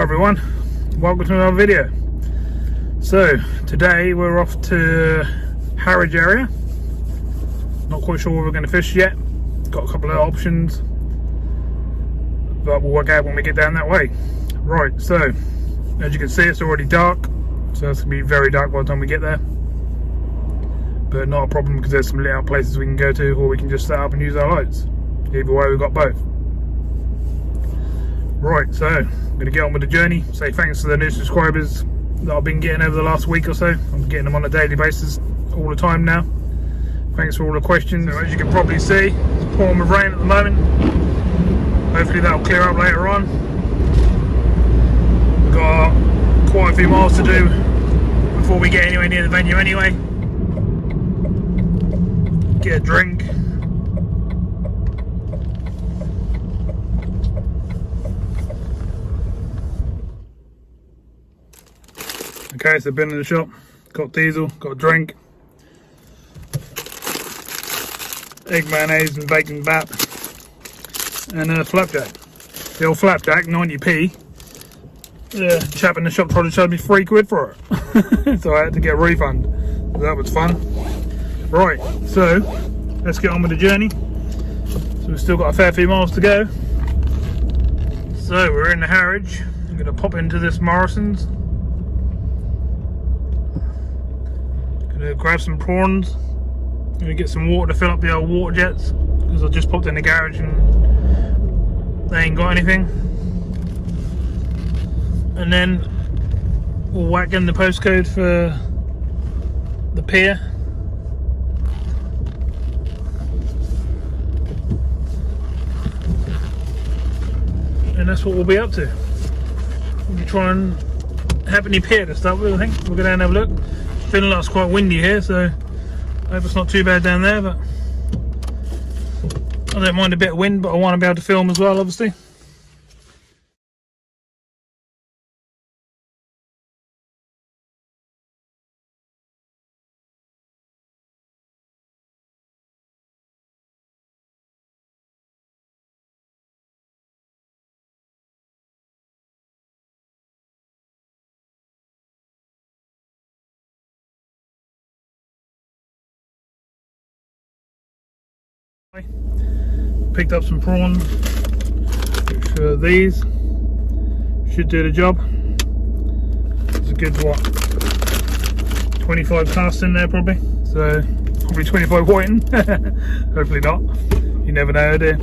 everyone, welcome to another video. So today we're off to Harwich area. Not quite sure where we're going to fish yet. Got a couple of options, but we'll work out when we get down that way. Right, so as you can see, it's already dark, so it's going to be very dark by the time we get there, but not a problem because there's some lit out places we can go to, or we can just set up and use our lights. Either way, we've got both. Right, so I'm going to get on with the journey. Say thanks to the new subscribers that I've been getting over the last week or so. I'm getting them on a daily basis all the time now. Thanks for all the questions. So as you can probably see, it's pouring with rain at the moment. Hopefully that'll clear up later on. We've got quite a few miles to do before we get anywhere near the venue anyway. Get a drink. Okay, so been in the shop, got diesel, got a drink, egg mayonnaise and bacon bap, and a flapjack. The old flapjack, 90p. The chap in the shop tried to charge me £3 for it, so I had to get a refund. So that was fun. Right, so let's get on with the journey. So we've still got a fair few miles to go. So we're in the Harwich. I'm going to pop into this Morrison's. Gonna grab some prawns. Gonna get some water to fill up the old water jets because I just popped in the garage and they ain't got anything. And then we'll whack in the postcode for the pier. And that's what we'll be up to. We'll be trying Ha'penny Pier to start with, I think. We'll go down and have a look. Feeling like it's quite windy here, so I hope it's not too bad down there, but I don't mind a bit of wind, but I want to be able to film as well, obviously. Picked up some prawns, which these should do the job. It's a good, what, 25 casts in there probably, so probably 25 whiting. Hopefully not, you never know, do you?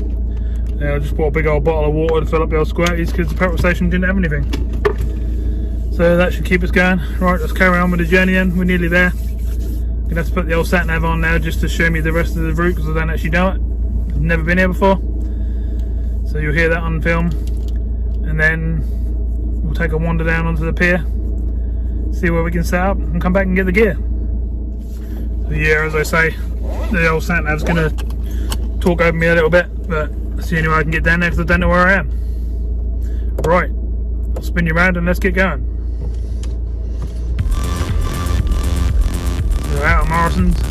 I just bought a big old bottle of water to fill up the old squirties because the petrol station didn't have anything, so that should keep us going. Right, let's carry on with the journey then. We're nearly there. I'm gonna have to put the old sat nav on now just to show me the rest of the route because I don't actually know it. I've never been here before, so you'll hear that on film, and then we'll take a wander down onto the pier, see where we can set up and come back and get the gear. So yeah, as I say, the old sat nav's going to talk over me a little bit, but that's the only way I can get down there because I don't know where I am. Right, I'll spin you around and let's get going. We're out of Morrison's,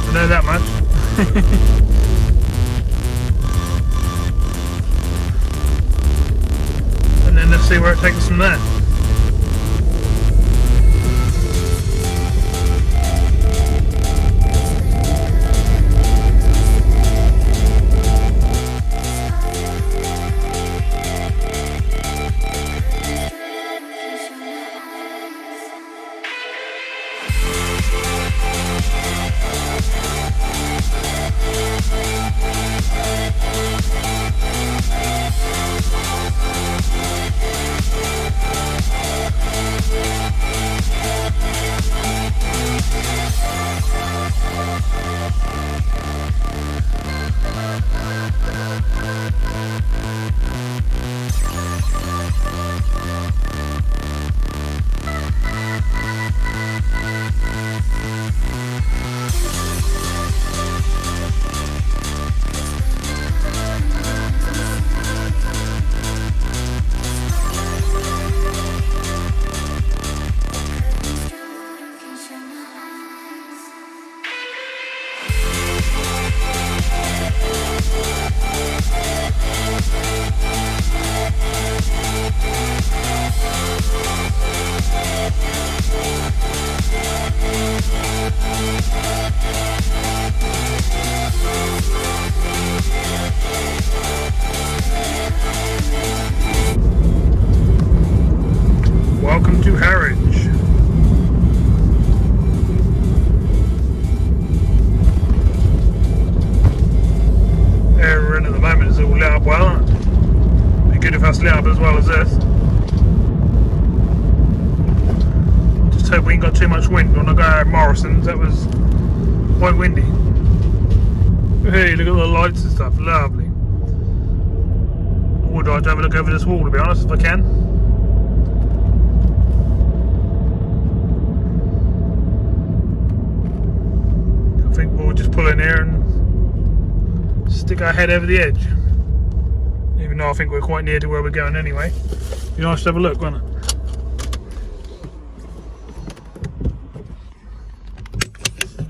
I know that much. And then let's see where it takes us from there. nicely up as well as this. Just hope we ain't got too much wind. When I go out at Morrison's, that was quite windy. Hey, look at the lights and stuff, lovely. I would like to have a look over this wall, to be honest, if I can. I think we'll just pull in here and stick our head over the edge. Even though I think we're quite near to where we're going anyway. Be nice to have a look, wouldn't it?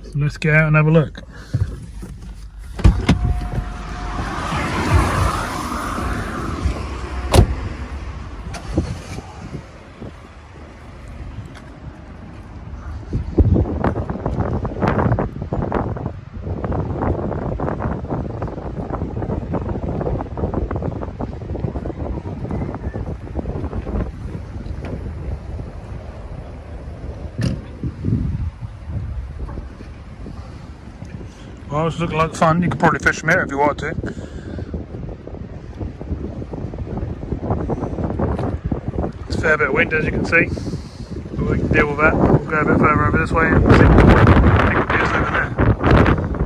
So let's get out and have a look. Well, it's looking like fun. You could probably fish from here if you want to. It's a fair bit of wind, as you can see, but we can deal with that. We'll go a bit further over this way and see what the pier's over there.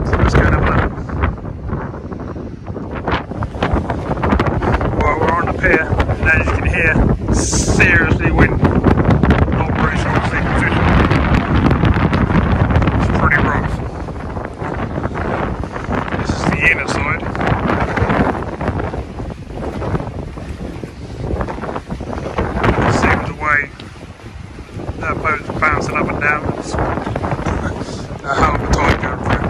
So let's go and have a look. Well, we're on the pier, and as you can hear, seriously windy. Not very sure if they can fish. It's pretty rough. The inner side. See the way that boat's bouncing up and down. It's a hell of a tide going through.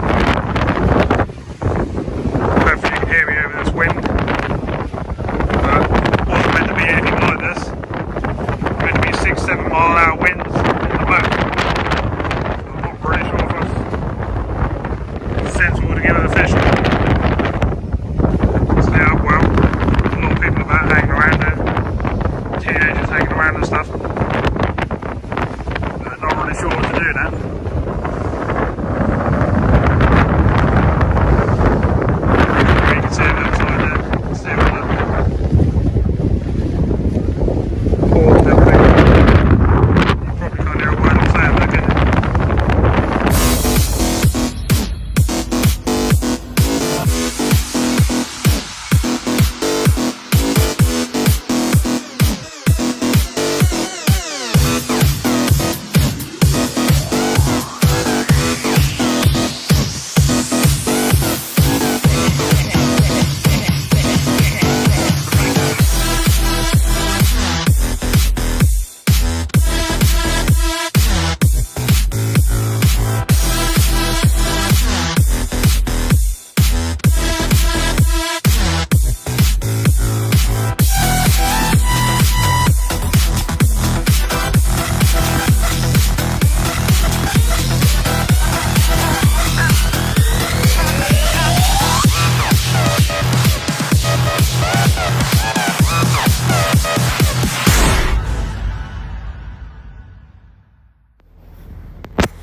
Hopefully you can hear me over this wind. But it wasn't meant to be anything like this. It's meant to be 6-7 mile-an-hour winds in the boat. So I'm not pretty sure if it's sensible to give it a fish. And stuff. But not really sure what to do now. You can see it outside there. See what that port and everything. You probably can't hear a word I'm saying there, can you?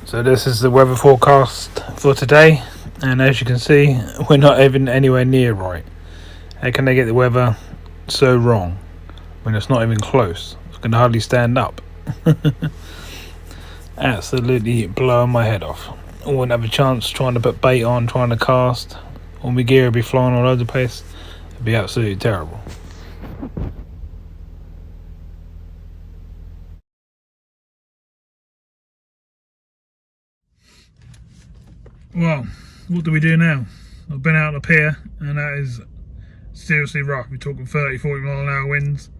So this is the weather forecast for today, and as you can see, we're not even anywhere near right. How can they get the weather so wrong when it's not even close? I can hardly stand up. Absolutely blowing my head off. I wouldn't have a chance trying to put bait on, trying to cast. All my gear would be flying all over the place. It'd be absolutely terrible. Well, what do we do now? I've been out on the pier and that is seriously rough. We're talking 30-40 mile an hour winds.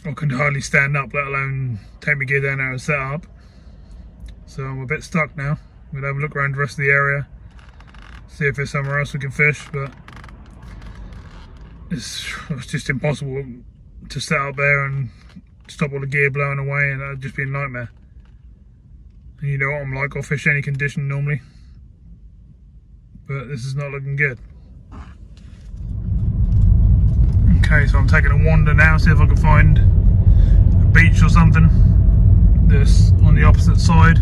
I can hardly stand up, let alone take my gear down there and set up. So I'm a bit stuck now. We'll have a look around the rest of the area, see if there's somewhere else we can fish, but it's just impossible to set up there and stop all the gear blowing away, and that would just be a nightmare. And you know what I'm like, I'll fish any condition normally, but this is not looking good. Okay, so I'm taking a wander now, see if I can find a beach or something that's on the opposite side.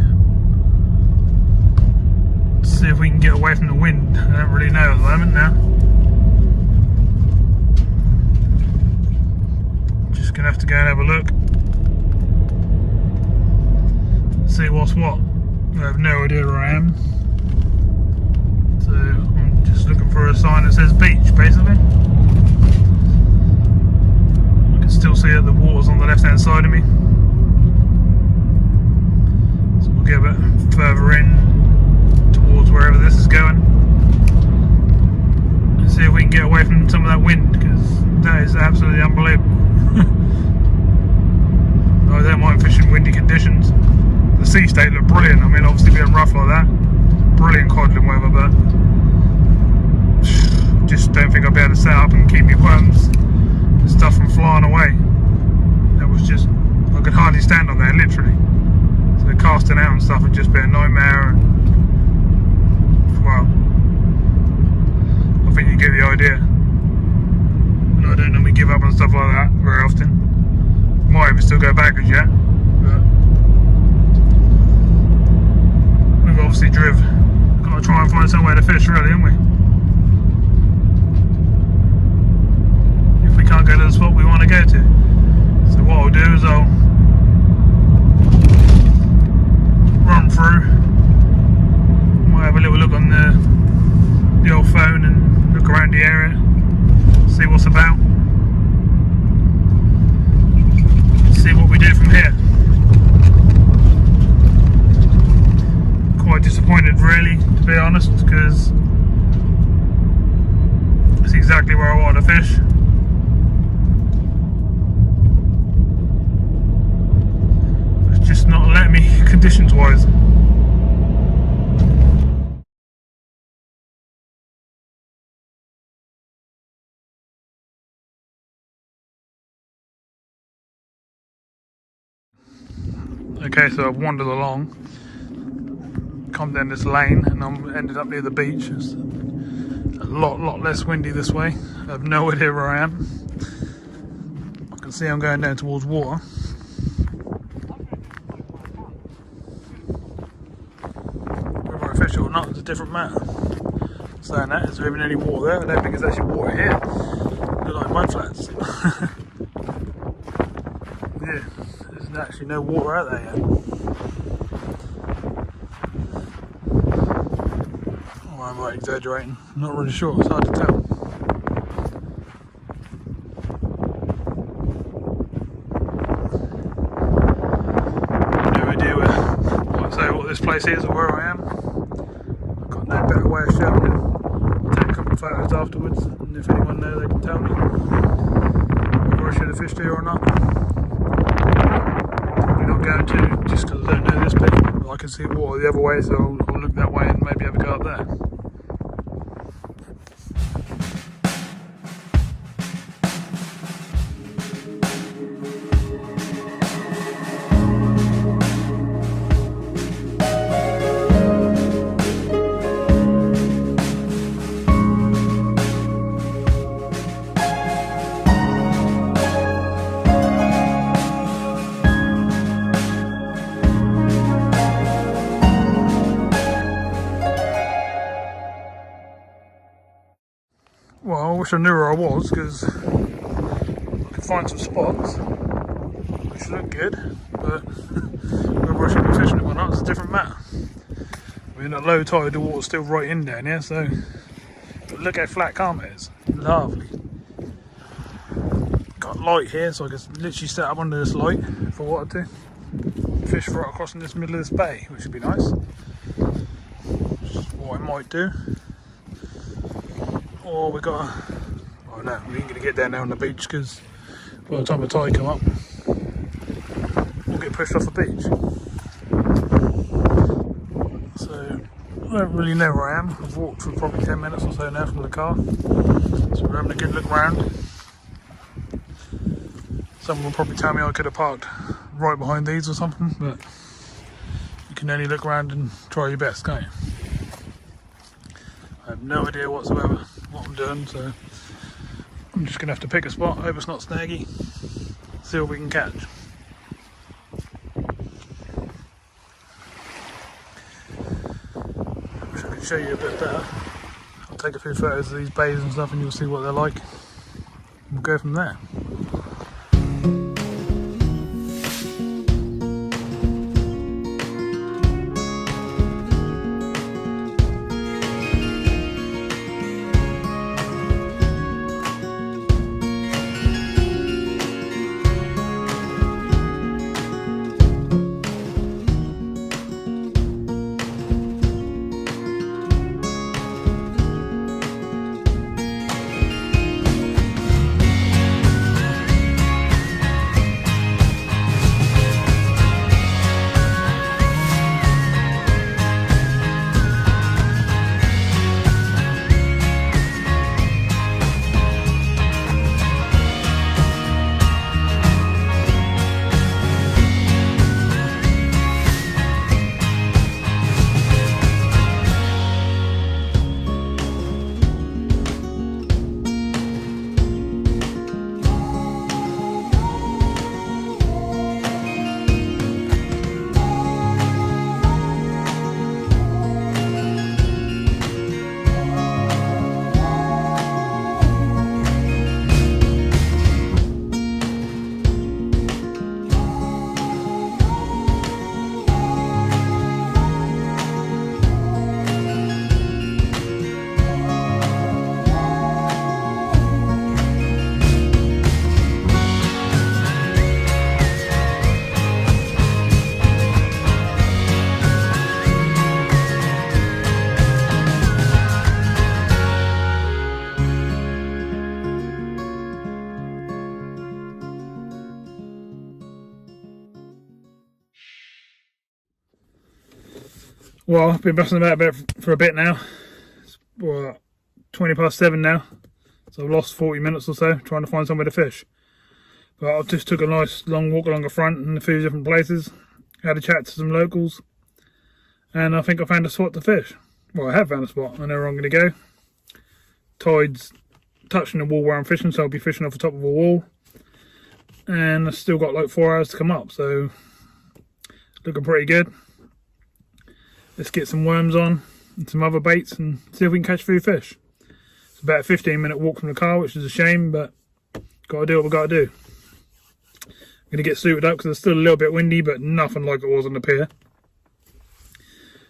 See if we can get away from the wind. I don't really know at the moment now. gonna have to go and have a look, see what's what. I have no idea where I am, so I'm just looking for a sign that says beach, basically. I can still see that the water's on the left hand side of me, so we'll get a bit further in towards wherever this is going and see if we can get away from some of that wind, because that is absolutely unbelievable. I don't mind fishing windy conditions. The sea state looked brilliant. I mean, obviously being rough like that, brilliant codling weather, but just don't think I'll be able to set up and keep my worms and stuff from flying away. That was just, I could hardly stand on there, literally. So casting out and stuff would just be a nightmare, and well, I think you get the idea. And I don't normally give up on stuff like that very often. Might even still go backwards yet, but we've obviously driven. Got to try and find somewhere to fish, really, haven't we? If we can't go to the spot we want to go to. So what I'll do is I'll run through. Might have a little look on the old phone and look around the area, see what's about. See what we do from here. Quite disappointed, really, to be honest, because it's exactly where I want to fish. It's just not letting me conditions wise. Okay, so I've wandered along, come down this lane, and I'm ended up near the beach. It's a lot less windy this way. I have no idea where I am. I can see I'm going down towards water. Whether I fish it or not is a different matter. Saying that, is there even any water there? I don't think there's actually water here. They're like mud flats. Yeah. There's actually no water out there yet. Oh, I might be exaggerating. I'm not really sure, it's hard to tell. No idea what this place is or where I am. I've got no better way of showing it. I'll take a couple of photos afterwards, and if anyone knows, they can tell me whether I should have fished here or not. Going to, just because I don't know this bit. I can see water the other way, so I'll look that way and maybe have a go up there. Well, I wish I knew where I was, because I could find some spots which look good, but whether I should be fishing them or not is a different matter. I mean, at low tide the water's still right in down here, so but look how flat calm it is. Lovely. Got light here, so I can literally set up under this light if I wanted to. Fish right across in this middle of this bay, which would be nice. Which is what I might do. Or we got oh no, we ain't gonna get down there on the beach, because by the time the tide come up, we'll get pushed off the beach. So I don't really know where I am. I've walked for probably 10 minutes or so now from the car, so we're having a good look around. Someone will probably tell me I could have parked right behind these or something, but you can only look around and try your best, can't you? I have no idea whatsoever what I'm doing, so I'm just going to have to pick a spot, hope it's not snaggy, see what we can catch. Wish I could show you a bit better. I'll take a few photos of these bays and stuff and you'll see what they're like. We'll go from there. Well, I've been messing about for a bit now. It's 7:20 now, so I've lost 40 minutes or so trying to find somewhere to fish. But I just took a nice long walk along the front in a few different places, had a chat to some locals, and I think I found a spot to fish. Well, I have found a spot. I know where I'm going to go. Tide's touching the wall where I'm fishing, so I'll be fishing off the top of a wall. And I've still got like 4 hours to come up, so looking pretty good. Let's get some worms on and some other baits and see if we can catch a few fish. It's about a 15-minute walk from the car, which is a shame, but got to do what we got to do. I'm going to get suited up because it's still a little bit windy, but nothing like it was on the pier.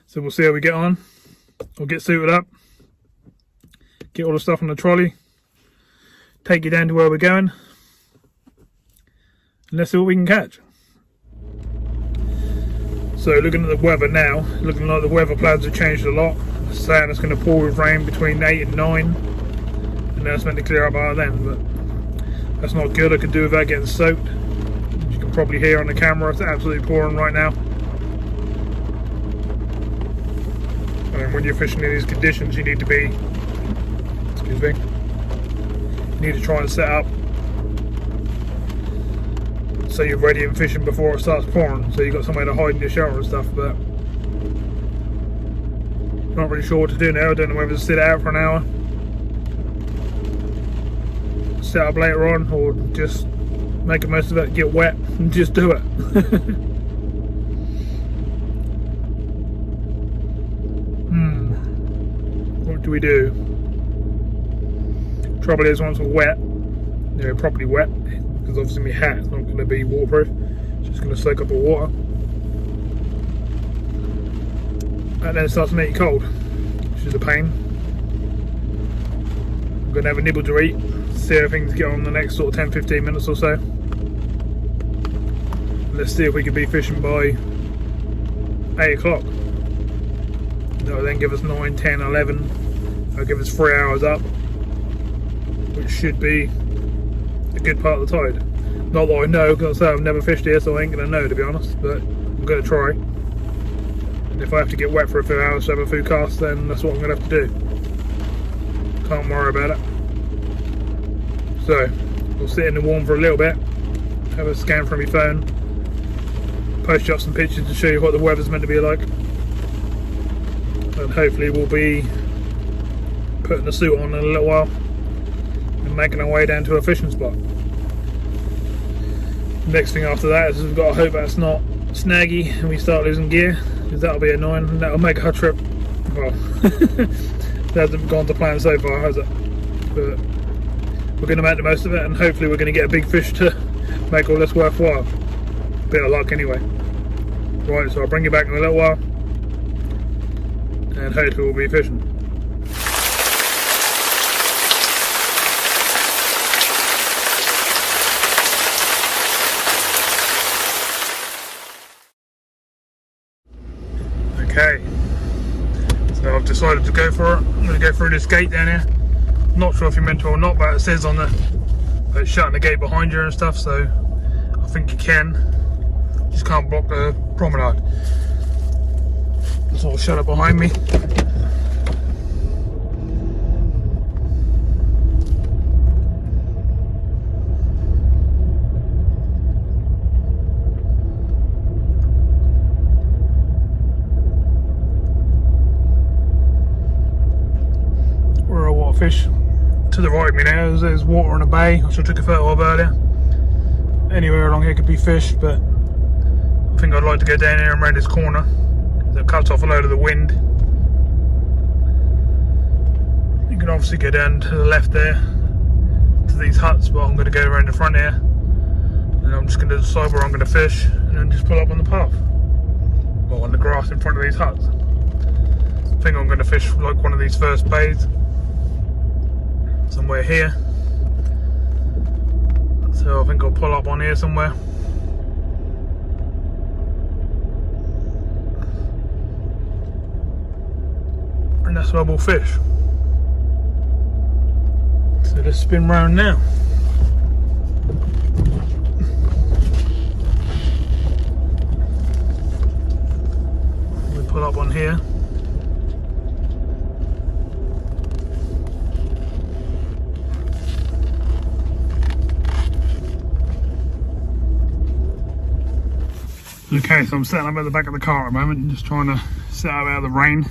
So we'll see how we get on. I'll get suited up, get all the stuff on the trolley, take you down to where we're going, and let's see what we can catch. So looking at the weather now, looking like the weather plans have changed a lot. It's saying it's going to pour with rain between 8 and 9, and then it's meant to clear up by then, but that's not good. I could do without getting soaked. As you can probably hear on the camera, it's absolutely pouring right now. And when you're fishing in these conditions, you need to be, excuse me, you need to try and set up so you're ready and fishing before it starts pouring, so you've got somewhere to hide in your shelter and stuff. But not really sure what to do now. I don't know whether to sit out for an hour, set up later on, or just make the most of it, get wet and just do it. What do we do? Trouble is, once we're wet, properly wet, because obviously my hat is not going to be waterproof, it's just going to soak up all water, and then it starts to make you cold, which is a pain. I'm going to have a nibble to eat, see how things get on the next sort of 10-15 minutes or so. Let's see if we can be fishing by 8 o'clock. That'll then give us 9, 10, 11. That'll give us 3 hours up, which should be a good part of the tide. Not that I know, because I've never fished here, so I ain't going to know, to be honest, but I'm going to try. And if I have to get wet for a few hours to have a few casts, then that's what I'm going to have to do. Can't worry about it. So, we'll sit in the warm for a little bit, have a scan from my phone, post up some pictures to show you what the weather's meant to be like, and hopefully we'll be putting the suit on in a little while and making our way down to a fishing spot. Next thing after that is we've got to hope that's not snaggy and we start losing gear, because that'll be annoying and that'll make our trip, well, it hasn't gone to plan so far, has it? But we're going to make the most of it, and hopefully we're going to get a big fish to make all this worthwhile. Bit of luck anyway. Right, so I'll bring you back in a little while and hopefully we'll be fishing. Okay, so I've decided to go for it. I'm going to go through this gate down here. Not sure if you're meant to or not, but it says on the it's shutting the gate behind you and stuff, so I think you can. Just can't block the promenade. So I'll shut it behind me. Where I want to fish. To the right of me now, there's water in a bay, which I took a photo of earlier. Anywhere along here could be fish, but I think I'd like to go down here and around this corner. That cuts off a load of the wind. You can obviously go down to the left there to these huts, but I'm going to go around the front here, and I'm just going to decide where I'm going to fish and then just pull up on the path, or on the grass in front of these huts. I think I'm going to fish like one of these first bays, somewhere here. So I think I'll pull up on here somewhere. And that's where we'll fish. So let's spin round now. We pull up on here. Okay, so I'm setting up at the back of the car at the moment, just trying to set up out of the rain.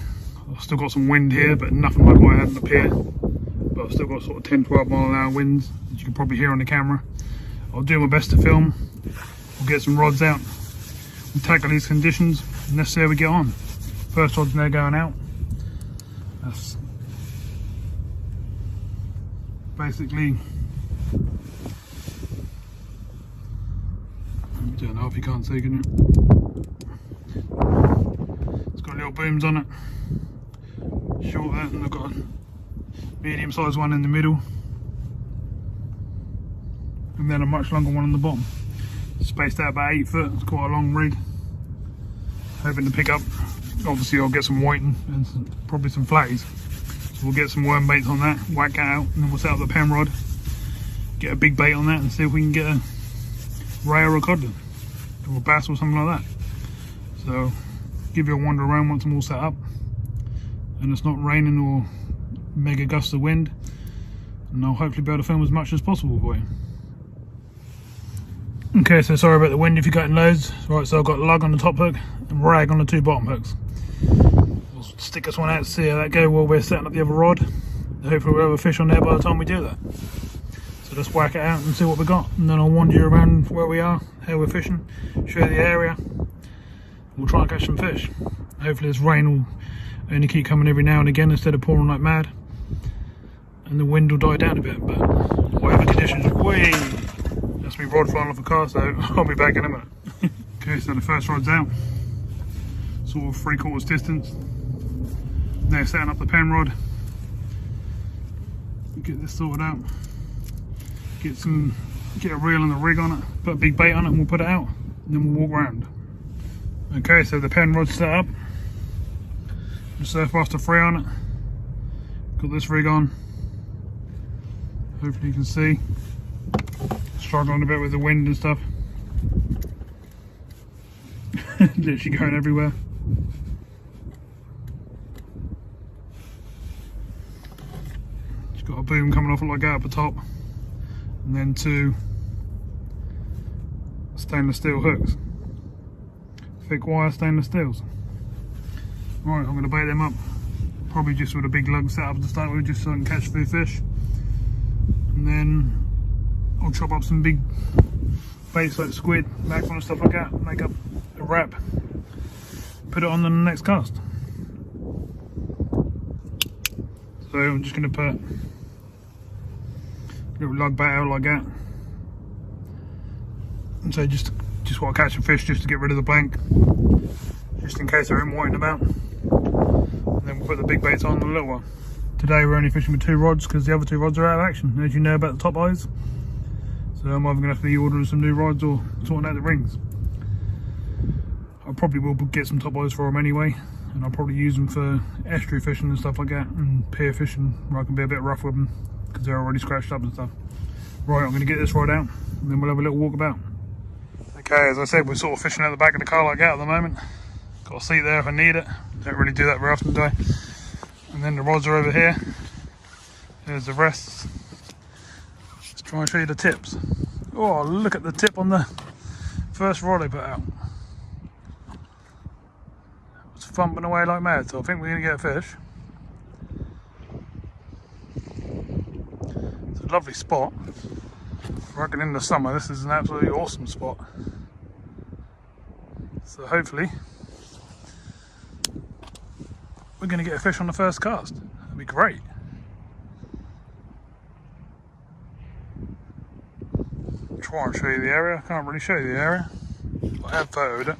I've still got some wind here, but nothing like what I had in the pier. But I've still got sort of 10-12 mile an hour winds, as you can probably hear on the camera. I'll do my best to film. We'll get some rods out. We'll tackle these conditions and let's see how we get on. First rod's now going out. That's basically, I don't know if you can't see, can you? It's got little booms on it. Shorter, and I've got a medium sized one in the middle. And then a much longer one on the bottom. Spaced out about 8 foot, it's quite a long rig. Hoping to pick up, obviously I'll get some whiting and probably some flatties. So we'll get some worm baits on that, whack that out, and then we'll set up the pen rod. Get a big bait on that and see if we can get a ray or a codlin. Or a bass or something like that. So, give you a wander around once I'm all set up. And it's not raining or mega gusts of wind. And I'll hopefully be able to film as much as possible for you. Okay, so sorry about the wind if you're getting loads. Right, so I've got lug on the top hook and rag on the 2 bottom hooks. We'll stick this one out to see how that goes while we're setting up the other rod. Hopefully we'll have a fish on there by the time we do that. So let's whack it out and see what we got. And then I'll wander you around where we are, how we're fishing, show you the area. We'll try and catch some fish. Hopefully this rain will only keep coming every now and again instead of pouring like mad. And the wind will die down a bit, but whatever conditions, way. That's me rod flying off the car, so I'll be back in a minute. Okay, so the first rod's out, sort of 3/4 distance. Now setting up the pen rod. Get this sorted out. Get a reel and a rig on it. Put a big bait on it, and we'll put it out. And then we'll walk around. Okay, so the pen rod's set up. The Surfmaster 3 on it. Got this rig on. Hopefully you can see. Struggling a bit with the wind and stuff. Literally going everywhere. It's got a boom coming off like that at the top, and then 2 stainless steel hooks, thick wire stainless steels. Right, I'm going to bait them up, probably just with a big lug set up to start with, just so I can catch a few fish, and then I'll chop up some big baits like squid, mackerel and stuff like that, make up a wrap, put it on the next cast. So I'm just going to put a little lug bait out like that. And so just while catching fish, just to get rid of the blank, just in case there ain't whiting about. And then we'll put the big baits on the little one. Today we're only fishing with 2 rods because the other 2 rods are out of action, as you know about the top eyes. So I'm either going to have to be ordering some new rods or sorting out the rings. I probably will get some top eyes for them anyway, and I'll probably use them for estuary fishing and stuff like that, and pier fishing where I can be a bit rough with them because they're already scratched up and stuff. Right, I'm going to get this rod out and then we'll have a little walk about. Okay, as I said, we're sort of fishing at the back of the car like that at the moment. Got a seat there if I need it. Don't really do that very often, do I? And then the rods are over here. There's the rest. Let's try and show you the tips. Oh, look at the tip on the first rod I put out. It's thumping away like mad, so I think we're going to get a fish. It's a lovely spot. I reckon in the summer this is an absolutely awesome spot. So hopefully we're going to get a fish on the first cast. That'd be great. Try and show you the area. I can't really show you the area, but I have photoed it.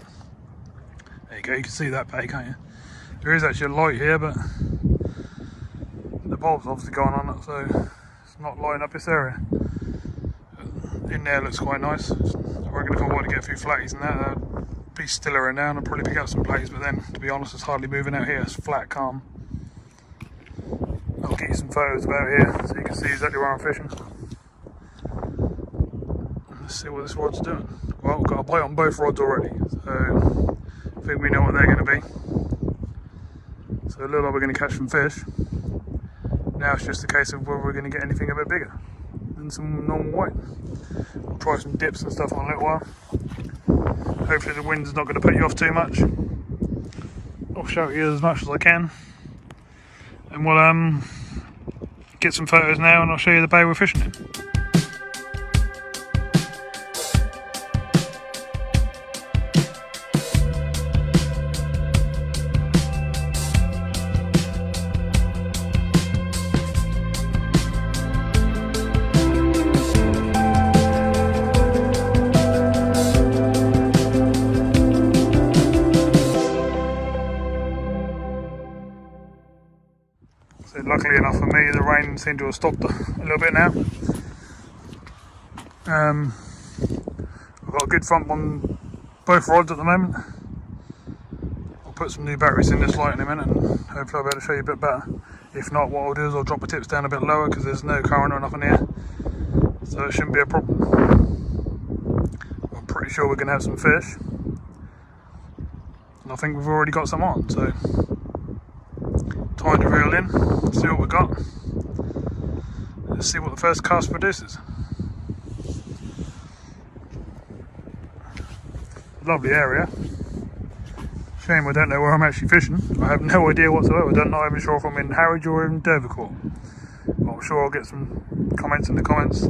There you go, you can see that bay, can't you? There is actually a light here, but the bulb's obviously gone on it, so it's not lighting up this area. In there looks quite nice. I reckon if I wanted to get a few flatties and that, I'd be stiller in there and I'd probably pick up some flatties, but then, to be honest, it's hardly moving out here. It's flat, calm. I'll get you some photos about here so you can see exactly where I'm fishing. Let's see what this rod's doing. Well, we've got a bite on both rods already, so I think we know what they're going to be. So it looks like we're going to catch some fish. Now it's just a case of whether we're going to get anything a bit bigger than some normal white. We'll try some dips and stuff in a little while. Hopefully the wind's not going to put you off too much. I'll show you as much as I can, and we'll get some photos now, and I'll show you the bay we're fishing in. So luckily enough for me, the rain seemed to have stopped a little bit now. I've got a good front on both rods at the moment. I'll put some new batteries in this light in a minute, and hopefully I'll be able to show you a bit better. If not, what I'll do is I'll drop the tips down a bit lower because there's no current or nothing here, so it shouldn't be a problem. I'm pretty sure we're going to have some fish, and I think we've already got some on, so time to reel in, see what we got. Let's see what the first cast produces. Lovely area. Shame I don't know where I'm actually fishing. I have no idea whatsoever. I'm not even sure if I'm in Harwich or in Dovercourt. But I'm sure I'll get some comments in the comments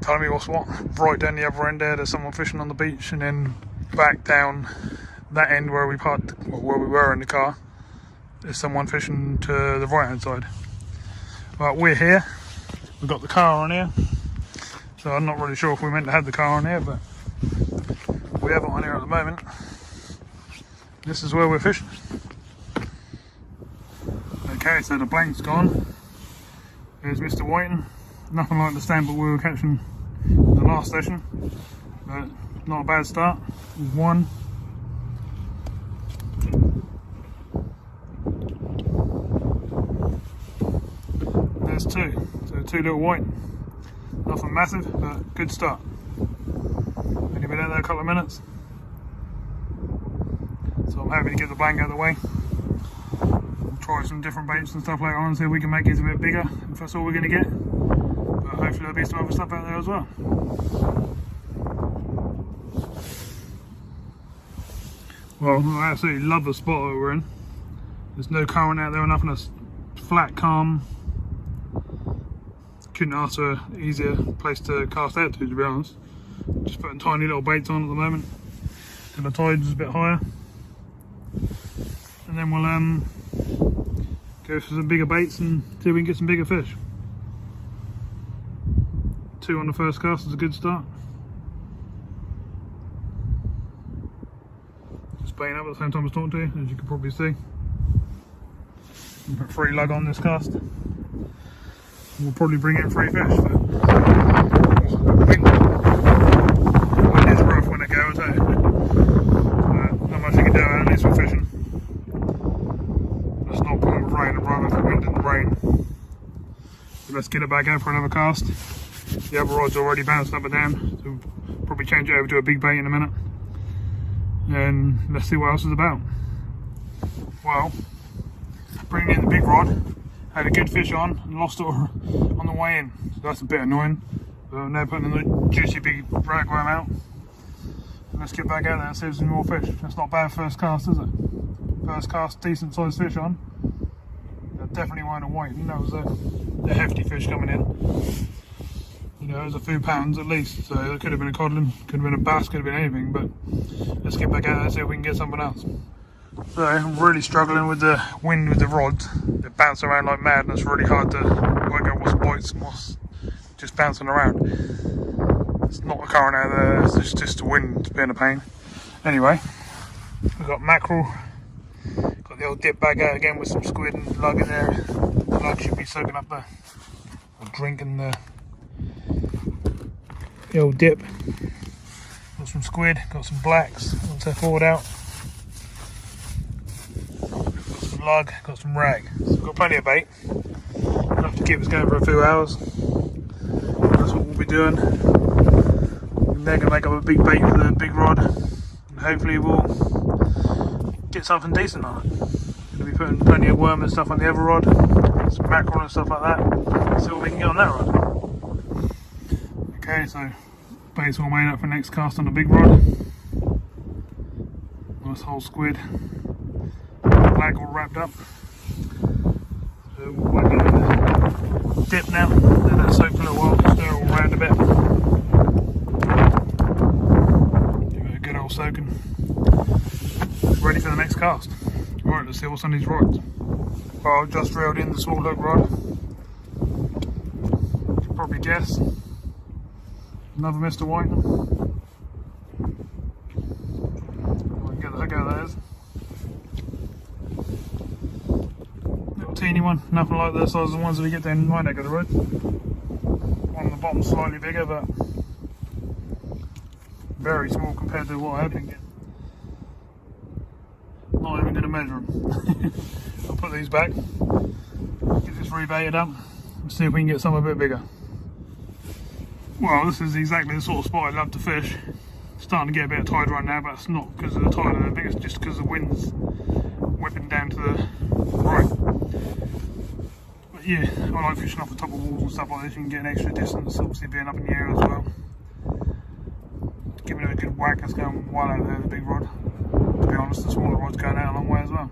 telling me what's what. Right down the other end there's someone fishing on the beach, and then back down that end where we parked, or where we were in the car, there's someone fishing to the right hand side. But we're here, we've got the car on here, so I'm not really sure if we meant to have the car on here, but we have it on here at the moment. This is where we're fishing. Okay, so the blank's gone. There's Mr. Whiting. Nothing like the stand but we were catching in the last session, but not a bad start. There's one. There's two, so two little white. Nothing massive, but good start. Only been out there a couple of minutes, so I'm happy to get the blank out of the way. We'll try some different baits and stuff later on and see if we can make it a bit bigger, if that's all we're going to get. But hopefully there'll be some other stuff out there as well. Well, I absolutely love the spot that we're in. There's no current out there or nothing, it's flat, calm. Couldn't ask for an easier place to cast out to be honest. Just putting tiny little baits on at the moment, and the tide's a bit higher. And then we'll go for some bigger baits and see if we can get some bigger fish. 2 on the first cast is a good start. Just baiting up at the same time I was talking to you, as you can probably see. Put 3 lug on this cast. We'll probably bring in 3 fish, but wind is rough when it goes out. Not much you can do, at least we're fishing. Let's not put it rain and run with the wind and the rain. So let's get it back out for another cast. The other rod's already bounced up and down, so we'll probably change it over to a big bait in a minute. And let's see what else is about. Well, bringing in the big rod. Had a good fish on and lost it on the way in, so that's a bit annoying. But I'm now putting the juicy big ragworm out. Let's get back out there and see if there's some more fish. That's not bad first cast, is it? First cast, decent sized fish on. That definitely weren't a whiting, that was a hefty fish coming in. You know, it was a few pounds at least, so it could have been a codlin, could have been a bass, could have been anything, but let's get back out there and see if we can get something else. So I'm really struggling with the wind with the rods. They bounce around like mad, and it's really hard to work out what's bites and what's just bouncing around. It's not a current out there, it's just the wind being a pain. Anyway, we've got mackerel. Got the old dip bag out again with some squid and lug in there. The lug should be soaking up the drink and the old dip. Got some squid, got some blacks, once they're thawed out. Lug, got some rag, so we've got plenty of bait, enough to keep us going for a few hours. That's what we'll be doing. And they're going to make up a big bait for the big rod, and hopefully we'll get something decent on it. Going to be putting plenty of worm and stuff on the other rod, some mackerel and stuff like that, see what we can get on that rod. Okay, so base all made up for next cast on the big rod. Nice whole squid, black all wrapped up. So we'll whack it in the dip now, let that soak for a little while, stir it all round a bit. Give it a good old soaking. Ready for the next cast. Right, let's see what's on these rods. Well, I've just reeled in the small hook rod. You can probably guess. Another Mr. White. I can get the hook out of those. Little teeny one, nothing like the size of the ones that we get down my neck of the road. One on the bottom slightly bigger, but very small compared to what I have been getting. Not even going to measure them. I'll put these back, get this rebaited up, and see if we can get some a bit bigger. Well, this is exactly the sort of spot I love to fish. Starting to get a bit of tide right now, but it's not because of the tide, I think it's just because the wind's whipping down to the right. But yeah, I like fishing off the top of walls and stuff like this. You can get an extra distance, obviously being up in the air as well. Giving it a good whack, it's going well out there, the big rod. To be honest, the smaller rod's going out a long way as well.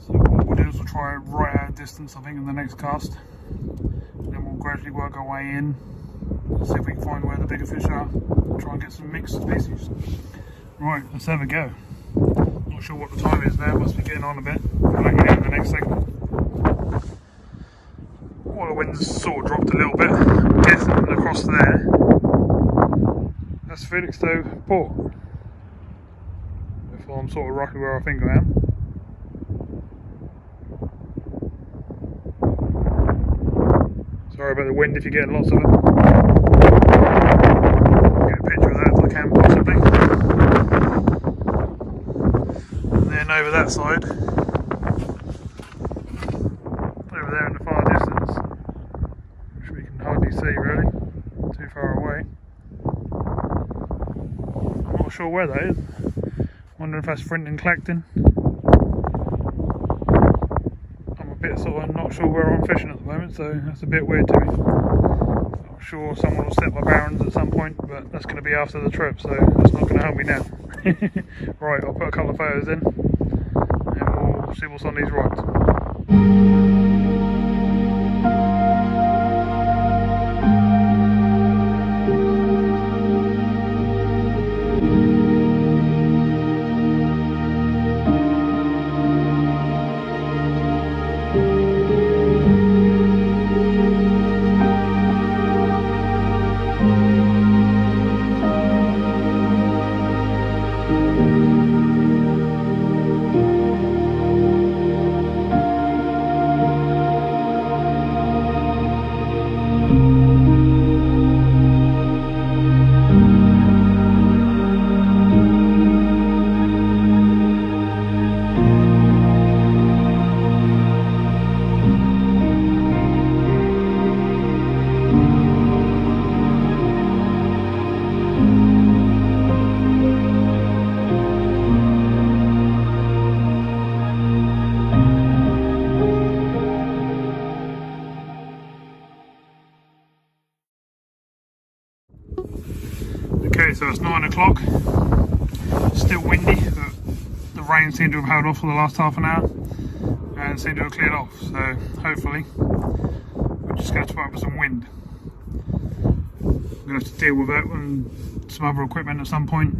So what we'll do is we'll try it right out of distance, I think, in the next cast. And then we'll gradually work our way in. See if we can find where the bigger fish are. Try and get some mixed species. Right, let's have a go. Not sure what the time is now, must be getting on a bit. I'll let you know in the next segment. Well, the wind's sort of dropped a little bit. I'm guessing across there. That's Felixstowe Port. If I'm sort of roughly where I think I am. Sorry about the wind if you're getting lots of it. I'll get a picture of that if I can possibly. And then over that side, over there in the far distance, which we can hardly see really, too far away. I'm not sure where that is. Wondering if that's Frint and Clacton. Bit sort of not sure where I'm fishing at the moment, so that's a bit weird to me. I'm sure someone will set my barons at some point, but that's going to be after the trip, so that's not going to help me now. Right, I'll put a couple of photos in and we'll see what's on these rods. Okay, so it's 9 o'clock, still windy, but the rain seemed to have held off for the last half an hour and seemed to have cleared off, so hopefully we're just going to put up with some wind. I'm going to have to deal with that and some other equipment at some point.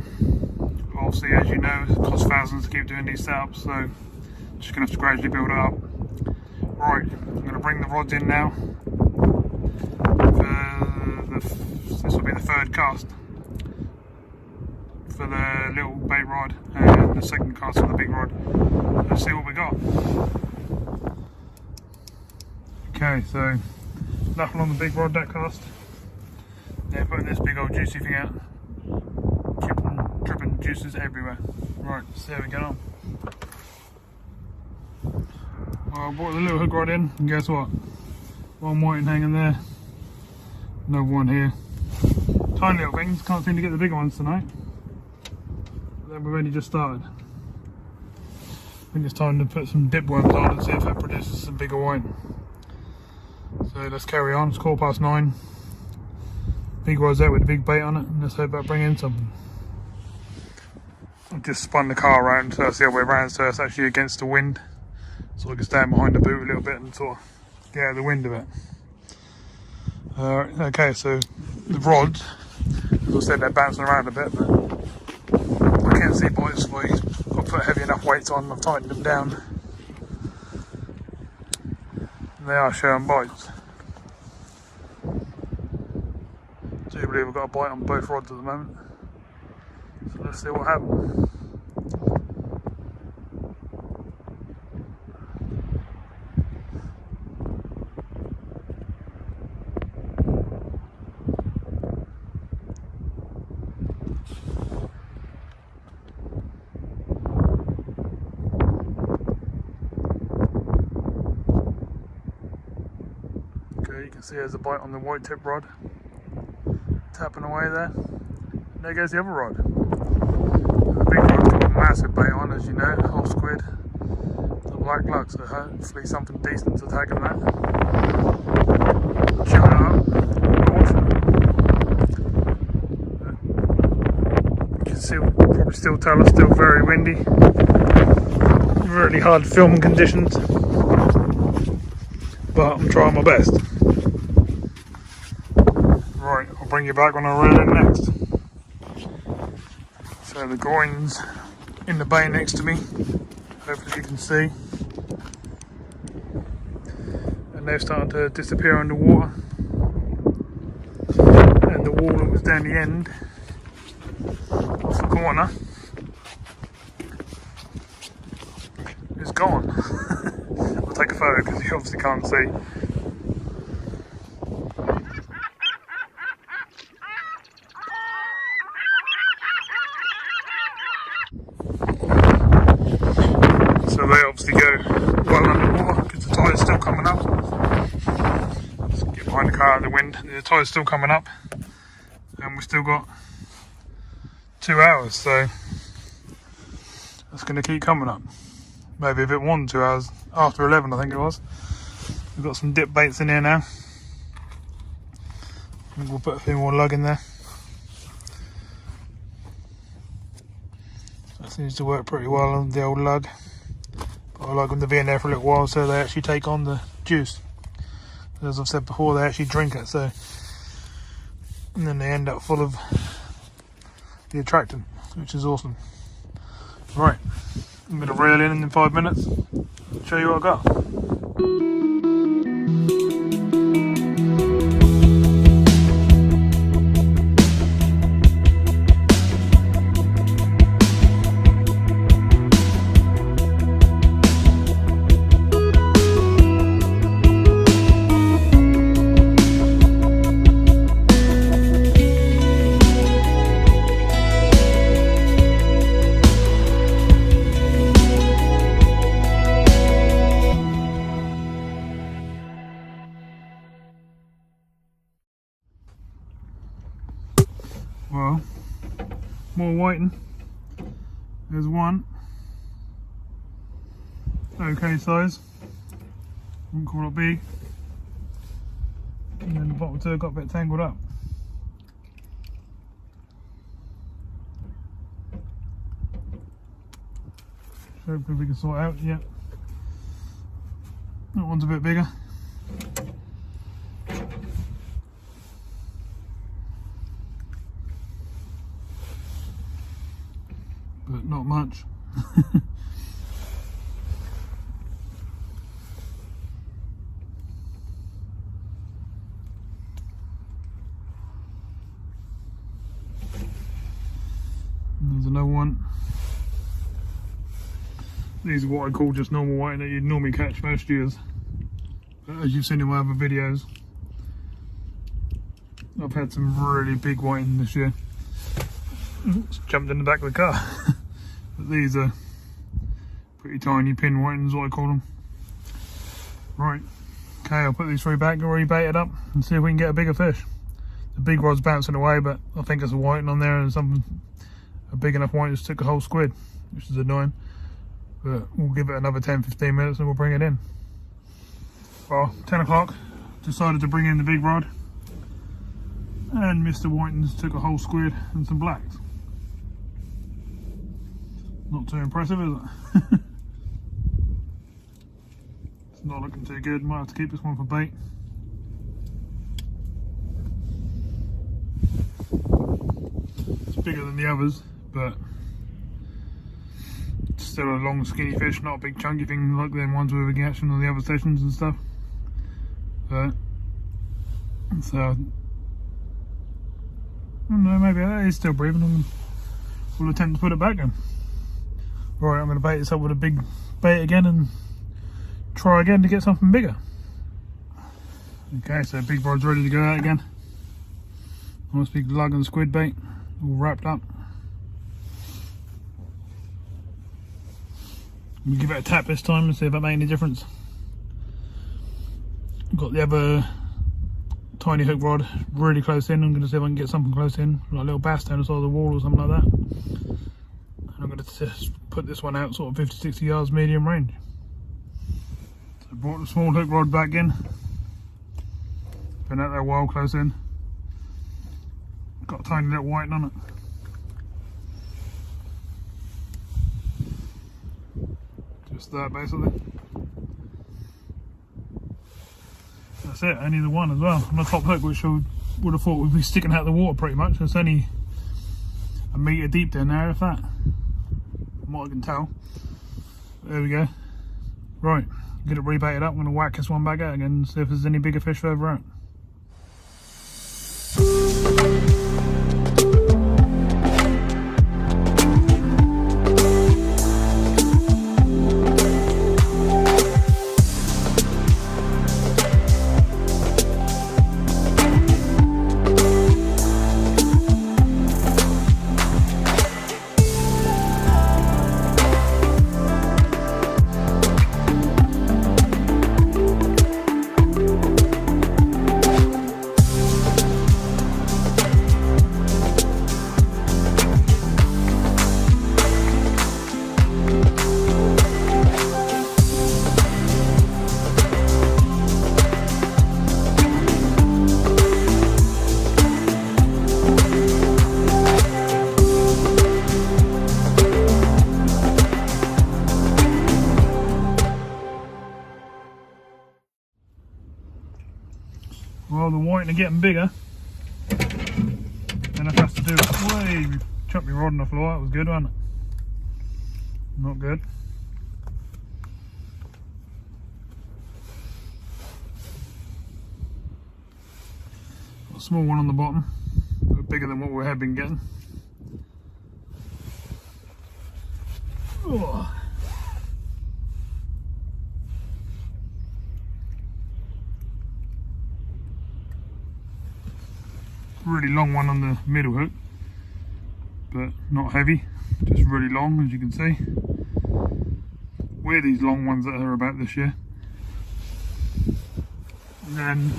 Obviously, as you know, it costs thousands to keep doing these setups, so just going to have to gradually build it up. Right, I'm going to bring the rods in now. This will be the third cast for the little bait rod and the second cast for the big rod. Let's see what we got. Okay, so nothing on the big rod that cast. They're putting this big old juicy thing out. Dripping juices everywhere. Right, let's see how we get on. Well, I brought the little hook rod in, and guess what? One whiting hanging there. Another one here. Tiny little things, can't seem to get the bigger ones tonight. But then we've only just started. I think it's time to put some dip worms on and see if that produces some bigger white. So let's carry on, it's 9:15. big rod's out with the big bait on it, and let's hope I bring in something. I've just spun the car around so that's the other way around, so it's actually against the wind, so I can stand behind the boot a little bit and sort of get out of the wind a bit. Okay, so the rods, as I said, they're bouncing around a bit, but I can't see bites, so I've got to put heavy enough weights on. I've tightened them down. And they are showing bites. I do believe I've got a bite on both rods at the moment. So let's see what happens. Okay, you can see there's a bite on the white tip rod. Tapping away there. And there goes the other rod. The big rod's got a massive bait on, as you know, whole squid. The black lug, so hopefully something decent's attacking that. Showing it up. You can see, probably still tell it's still very windy. Really hard filming conditions. But I'm trying my best. Right, I'll bring you back when I reel in next. So the groin's in the bay next to me, hopefully you can see. And they're starting to disappear underwater. And the wall that was down the end, off the corner, is gone. I'll take a photo because you obviously can't see. So they obviously go well underwater because the tide's still coming up. Let's get behind the car out of the wind. The tide's still coming up, and we've still got 2 hours, so that's going to keep coming up. Maybe a bit more than 2 hours, after 11 I think it was. We've got some dip baits in here now. I think we'll put a few more lug in there. That seems to work pretty well on the old lug. But I like them to be in there for a little while so they actually take on the juice. As I've said before, they actually drink it, so, and then they end up full of the attractant, which is awesome. Right, I'm going to reel in 5 minutes, show you what I got. Well, more whiting. There's one. Okay size. Wouldn't call it big. And then the bottom two got a bit tangled up. So hopefully we can sort it out. Yep. That one's a bit bigger. But not much. There's another one. These are what I call just normal whiting that you'd normally catch most years. But as you've seen in my other videos, I've had some really big whiting this year. Just jumped in the back of the car. But these are pretty tiny pin whitings, what I call them. Right, okay, I'll put these three back, rebait it up and see if we can get a bigger fish. The big rod's bouncing away, but I think there's a whiting on there and something, a big enough whiting just took a whole squid, which is annoying. But we'll give it another 10-15 minutes and we'll bring it in. Well, 10 o'clock, decided to bring in the big rod. And Mr. Whiting's took a whole squid and some blacks. Not too impressive, is it? It's not looking too good. Might have to keep this one for bait. It's bigger than the others, but it's still a long skinny fish, not a big chunky thing like them ones we were catching on the other sessions and stuff. But so I don't know, maybe that is still breathing. We'll attempt to put it back in. Right, I'm going to bait this up with a big bait again and try again to get something bigger. Okay, so big rod's ready to go out again. Nice big lug and squid bait, all wrapped up. We'll give it a tap this time and see if that makes any difference. Got the other tiny hook rod really close in. I'm going to see if I can get something close in, like a little bass down the side of the wall or something like that. And I'm going to just put this one out sort of 50-60 yards medium range. So brought the small hook rod back in. Been out there a while close in. Got a tiny little whiting on it. Just that basically. That's it, only the one as well. On the top hook, which I would have thought would be sticking out of the water pretty much. It's only a metre deep down there, if that. From what I can tell. There we go. Right, get it rebaited up. I'm going to whack this one back out again and see if there's any bigger fish further out. Well, the whiting are getting bigger, and I have to do way. Chucked my rod on the floor. That was good, wasn't it? Not good. Got a small one on the bottom, but bigger than what we have been getting. Oh. Really long one on the middle hook, but not heavy, just really long, as you can see. We're these long ones that are about this year. And then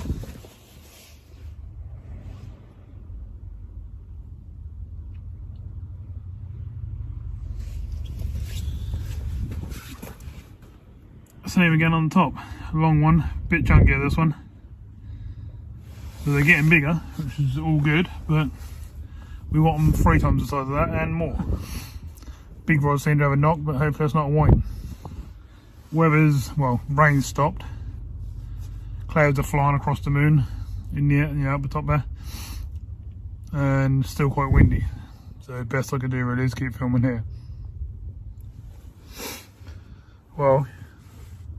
same again on the top, long one, bit chunkier this one. So they're getting bigger, which is all good, but we want them 3 times the size of that and more. Big rods seem to have a knock, but hopefully it's not a white. Weather's, well, rain stopped. Clouds are flying across the moon in the upper top there, and still quite windy. So best I can do really is keep filming here. Well,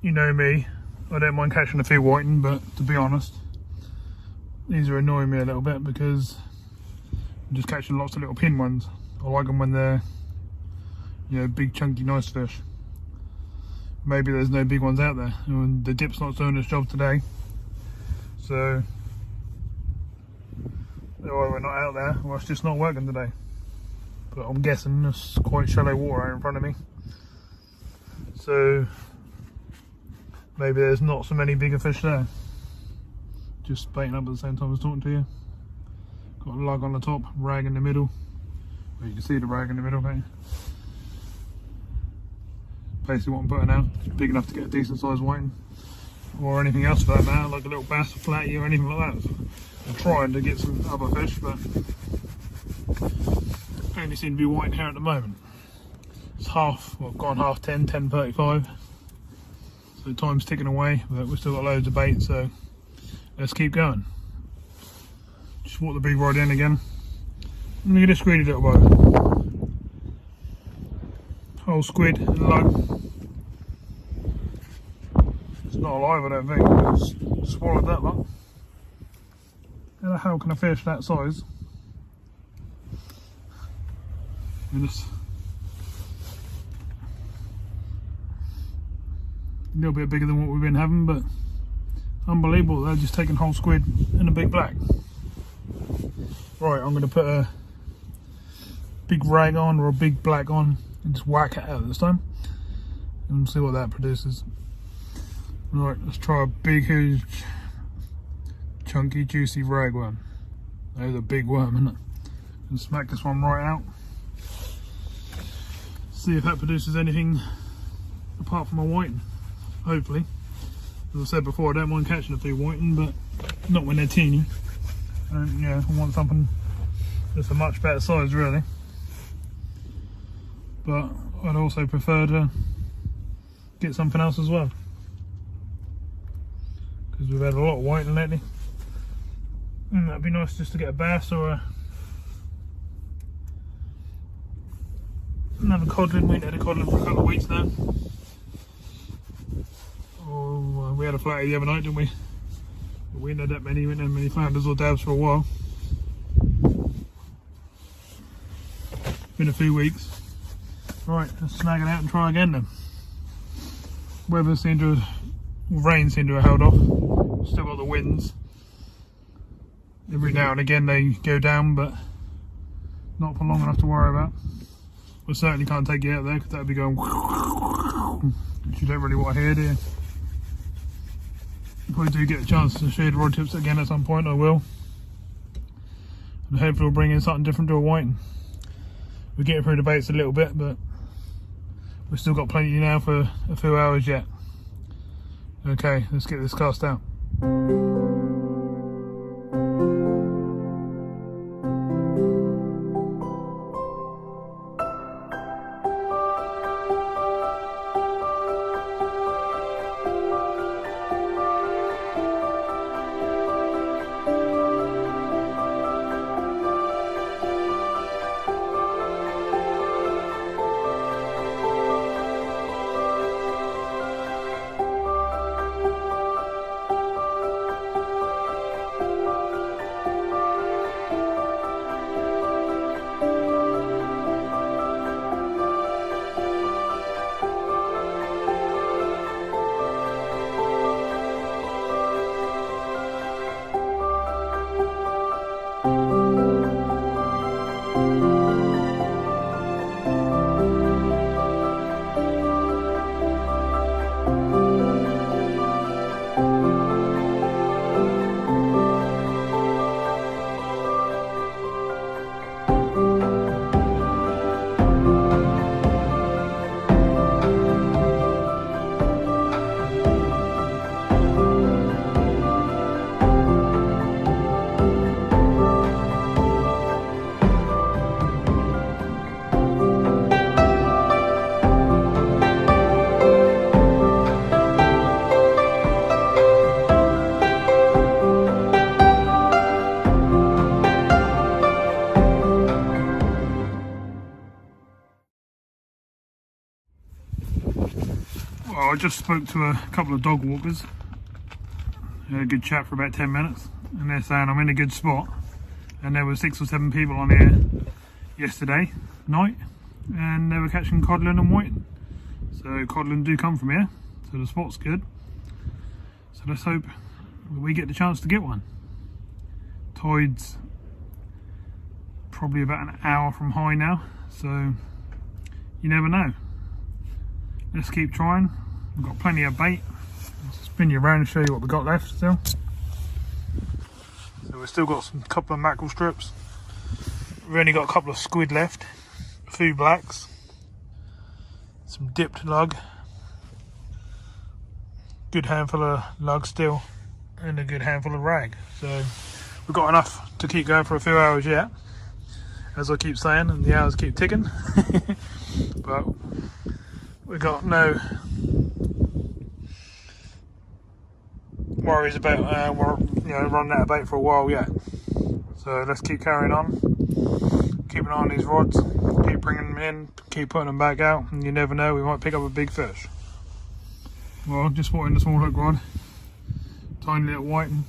you know me, I don't mind catching a few whiting, but to be honest, these are annoying me a little bit because I'm just catching lots of little pin ones. I like them when they're, you know, big chunky nice fish. Maybe there's no big ones out there and the dip's not doing its job today, so either we're not out there or it's just not working today. But I'm guessing there's quite shallow water out in front of me, so maybe there's not so many bigger fish there. Just baiting up at the same time as talking to you. Got a lug on the top, rag in the middle. Well, you can see the rag in the middle, can't you? Basically what I'm putting out is big enough to get a decent sized whiting. or anything else for that matter, like a little bass or flatty or anything like that. So I'm trying to get some other fish, but only seem to be white here at the moment. It's gone half 10, 10:35. So time's ticking away, but we've still got loads of bait, so let's keep going. Just walk the big rod in again. Look at this greedy little boat. Whole squid and lug. It's not alive, I don't think. It's swallowed that lot. How the hell can a fish that size? Just a little bit bigger than what we've been having, but unbelievable. They're just taking whole squid and a big black. Right, I'm going to put a big rag on or a big black on and just whack it out this time and see what that produces. Right, let's try a big, huge, chunky, juicy rag worm. There's a big worm, isn't it? And smack this one right out. See if that produces anything apart from a whiting. Hopefully. As I said before, I don't mind catching a few whiting, but not when they're teeny. And yeah, I want something that's a much better size, really. But I'd also prefer to get something else as well, because we've had a lot of whiting lately, and that'd be nice just to get a bass or another codlin. We ain't had a codlin for a couple of weeks now. Oh, we had a flatty the other night, didn't we? But we ain't had that many. We ain't had many flounders or dabs for a while. Been a few weeks. Right, let's snag it out and try again then. Weather seemed to have, rain seemed to have held off. Still got the winds. Every now and again they go down, but not for long enough to worry about. We certainly can't take you out there, because that would be going, which you don't really want to hear, do you? If I do get a chance to share the rod tips again at some point, I will. And hopefully we'll bring in something different to a whiting. We're getting through the baits a little bit, but we've still got plenty now for a few hours yet. Okay, let's get this cast out. I just spoke to a couple of dog walkers. Had a good chat for about 10 minutes, and they're saying I'm in a good spot. And there were 6 or 7 people on here yesterday night, and they were catching codlin and whiting. So codlin do come from here, so the spot's good. So let's hope we get the chance to get one. Tide's probably about an hour from high now, so you never know. Let's keep trying. We've got plenty of bait. I'll spin you around and show you what we've got left still. So we've still got a couple of mackerel strips. We've only got a couple of squid left, a few blacks, some dipped lug, good handful of lug steel and a good handful of rag. So we've got enough to keep going for a few hours yet, as I keep saying, and the hours keep ticking. But we've got no worries about we're running out of bait for a while yet. So let's keep carrying on, keep an eye on these rods, keep bringing them in, keep putting them back out, and you never know, we might pick up a big fish. Well, just spotting the small hook rod, tiny little whiting.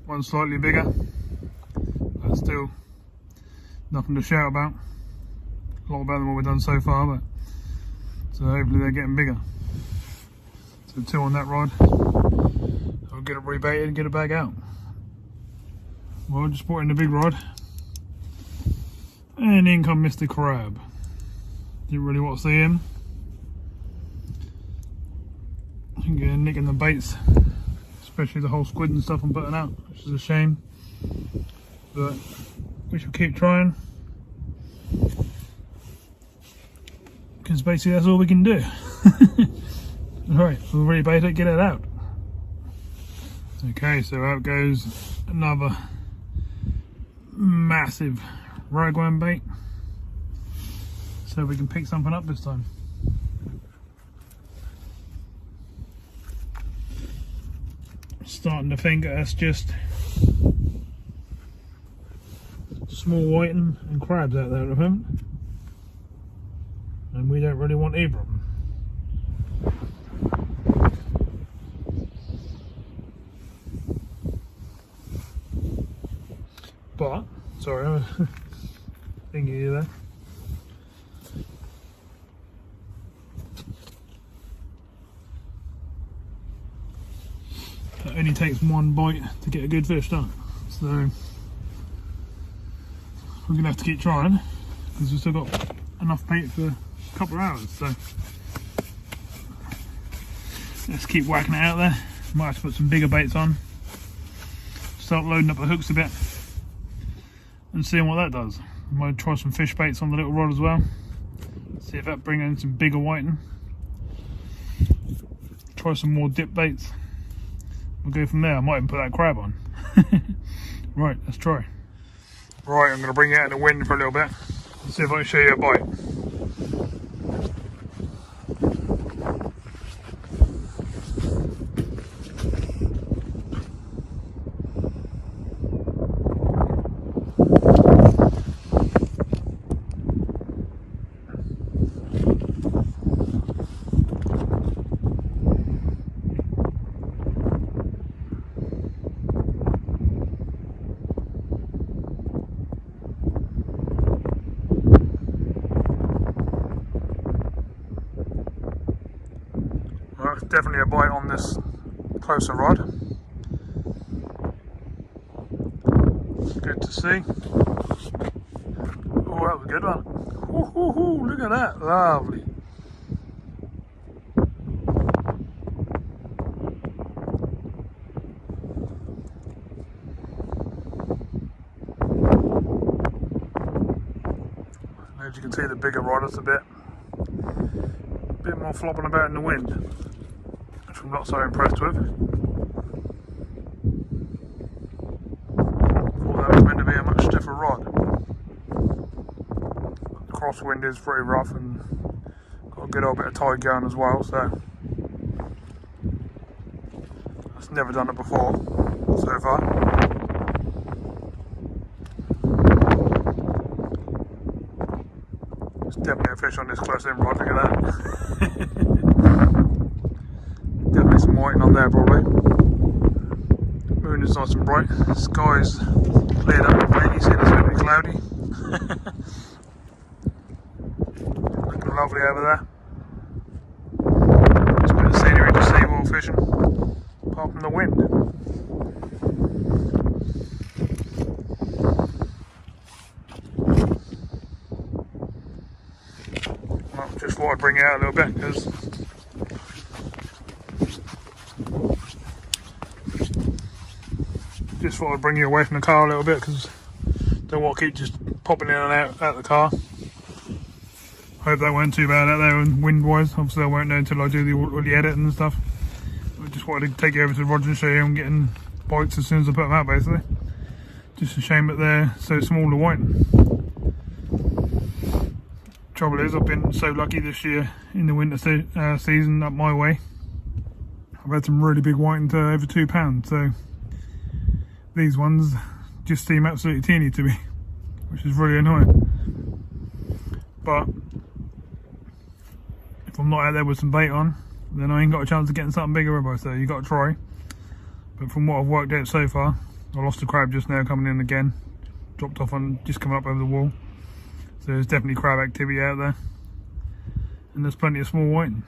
One slightly bigger, but still nothing to shout about. A lot better than what we've done so far, but so hopefully they're getting bigger. So 2 on that rod. I'll get it rebaited and get it back out. Well, just brought in the big rod, and in come Mr. Crab. Didn't really want to see him. Again, nicking the baits, especially the whole squid and stuff I'm putting out, which is a shame. But we shall keep trying, because basically that's all we can do. Alright, we'll rebait it, get it out. Okay, so out goes another massive ragworm bait, so we can pick something up this time. Starting to think that's just small whiting and crabs out there at the moment, and we don't really want either of them. But, sorry, I was thinking you there. It only takes one bite to get a good fish done, so we're gonna have to keep trying, because we've still got enough bait for a couple of hours. So let's keep whacking it out there. Might have to put some bigger baits on, start loading up the hooks a bit and seeing what that does. I might try some fish baits on the little rod as well, see if that brings in some bigger whiting. Try some more dip baits. We'll go from there. I might even put that crab on. Right, let's try. Right, I'm going to bring it out in the wind for a little bit and see if I can show you a bite. Well, it's definitely a bite on this closer rod. Good to see. Oh, that was a good one. Ooh, look at that, lovely. As you can see, the bigger rod is a bit more flopping about in the wind, which I'm not so impressed with. Thought that was meant to be a much stiffer rod. The crosswind is pretty rough and got a good old bit of tide going as well, so I've never done it before so far. Definitely a fish on this close in rod, look at that. Definitely some whiting on there probably. Moon is nice and bright, the sky's cleared up, you see it's going to be cloudy. Looking lovely over there. Just a bit of scenery to see while fishing, apart from the wind. Just thought I'd bring it out a little bit, because bring you away from the car a little bit, because don't want to keep just popping in and out the car. Hope that weren't too bad out there and wind wise. Obviously I won't know until I do all the edit and stuff. I just wanted to take you over to Roger and show you I'm getting bites as soon as I put them out basically. Just a shame that they're so small to whiten. Trouble is I've been so lucky this year in the winter season up my way. I've had some really big whiting to over £2, so these ones just seem absolutely teeny to me, which is really annoying. But if I'm not out there with some bait on, then I ain't got a chance of getting something bigger, have I? So you got to try. But from what I've worked out so far, I lost a crab just now coming in again, dropped off on just coming up over the wall. So there's definitely crab activity out there, and there's plenty of small whiting.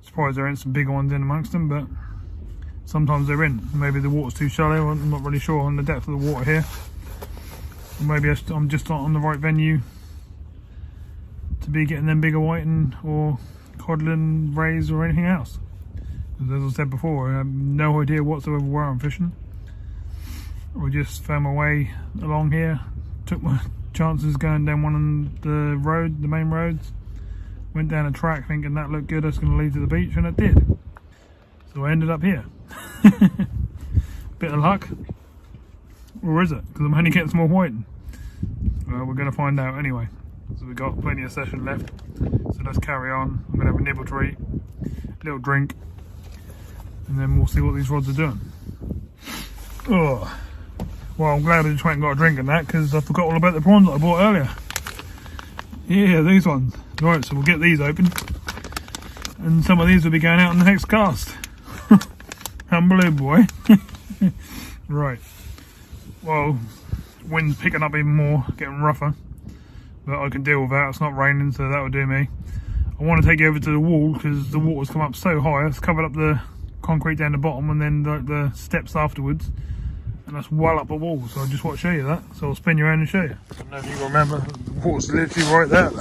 Surprised there ain't some bigger ones in amongst them, but sometimes they're in. Maybe the water's too shallow. I'm not really sure on the depth of the water here. Or maybe I'm just not on the right venue to be getting them bigger whiting or codlin, rays or anything else. As I said before, I have no idea whatsoever where I'm fishing. I just found my way along here, took my chances going down one of the road, the main roads, went down a track thinking that looked good, I was going to lead to the beach, and it did. So I ended up here. Bit of luck, or is it? Because I'm only getting small whiting. Well, we're going to find out anyway. So we've got plenty of session left, so let's carry on. I'm going to have a nibble to eat, a little drink, and then we'll see what these rods are doing. Oh, well, I'm glad I just went and got a drink and that, because I forgot all about the prawns that I bought earlier. Yeah, these ones. Right, so we'll get these open, and some of these will be going out in the next cast. Unbelievable, eh? Right, well, wind's picking up even more, getting rougher, but I can deal with that. It's not raining, so that will do me. I want to take you over to the wall because the water's come up so high. It's covered up the concrete down the bottom and then the steps afterwards, and that's well up a wall. So I just want to show you that, so I'll spin you around and show you. I don't know if you can remember, the water's literally right there.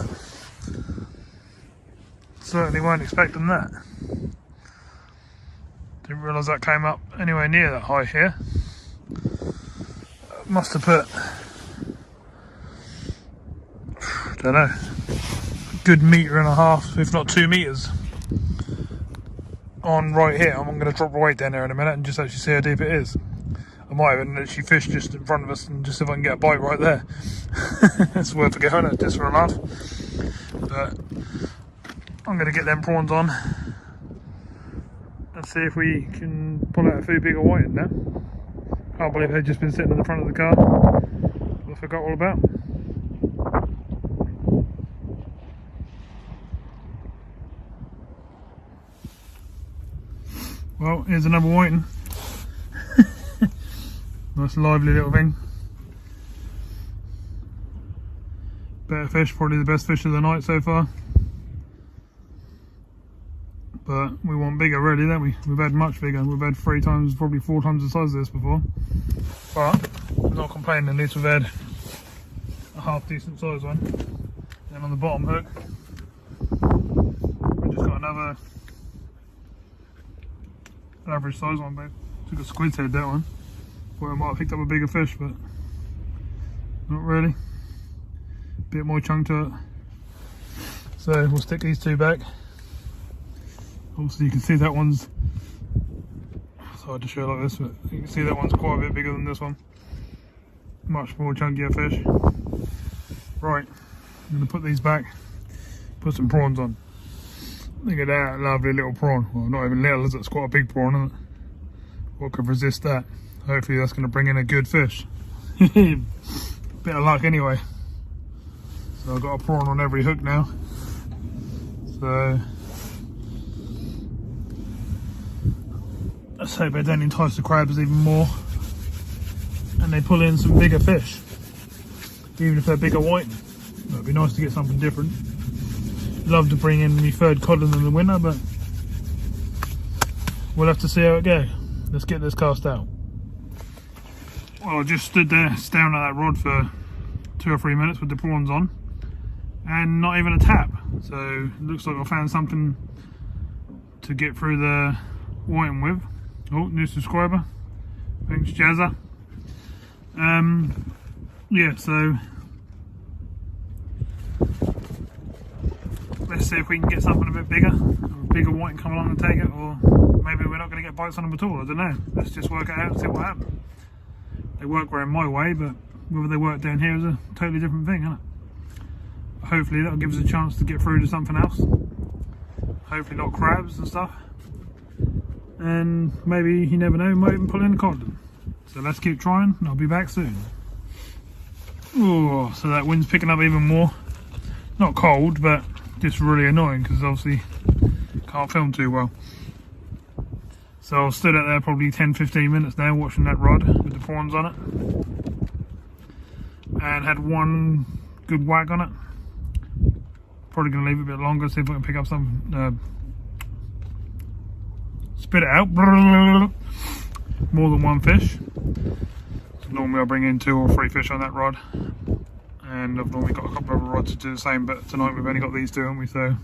Certainly weren't expecting that. Didn't realise that came up anywhere near that high here. Must have put, I don't know, a good 1.5 meters, if not 2 meters, on right here. I'm going to drop the weight down there in a minute and just actually see how deep it is. I might even actually fish just in front of us and just see if I can get a bite right there. It's worth a go, isn't it? Just for a laugh. But I'm going to get them prawns on and see if we can pull out a few bigger whiting now. Can't believe they've just been sitting in the front of the car. I forgot all about. Well, here's another whiting. Nice lively little thing. Better fish, probably the best fish of the night so far. But we want bigger really, don't we? We've had much bigger. We've had 3 times, probably 4 times the size of this before. But I'm not complaining, at least we've had a half decent size one. Then on the bottom hook, we've just got another average size one, babe. Took a squid's head, that one. Thought I might have picked up a bigger fish, but not really. Bit more chunk to it. So we'll stick these 2 back. Obviously you can see that one's, it's hard to show like this, but you can see that one's quite a bit bigger than this one. Much more chunkier fish. Right, I'm going to put these back, put some prawns on. Look at that lovely little prawn. Well, not even little, it's quite a big prawn, isn't it? What could resist that? Hopefully that's going to bring in a good fish. Bit of luck anyway. So I've got a prawn on every hook now. So let's hope they don't entice the crabs even more and they pull in some bigger fish, even if they're bigger whiting. It'd be nice to get something different. Love to bring in my third codlin in the winter, but we'll have to see how it goes. Let's get this cast out. Well, I just stood there staring at that rod for 2 or 3 minutes with the prawns on and not even a tap. So it looks like I found something to get through the whiting with. Oh, new subscriber. Thanks, Jazza. Yeah, so let's see if we can get something a bit bigger, a bigger white and come along and take it, or maybe we're not going to get bites on them at all. I don't know. Let's just work it out and see what happens. They work around my way, but whether they work down here is a totally different thing, isn't it? Hopefully that'll give us a chance to get through to something else. Hopefully not crabs and stuff. And maybe, you never know, might even pull in a codlin. So let's keep trying, and I'll be back soon. Oh, so that wind's picking up even more. Not cold, but just really annoying because obviously can't film too well. So I've stood out there probably 10-15 minutes now watching that rod with the prawns on it, and had one good whack on it. Probably going to leave it a bit longer, see if I can pick up some, spit it out, more than one fish. So normally I bring in 2 or 3 fish on that rod, and I've normally got a couple of other rods to do the same, but tonight we've only got these 2, haven't we? So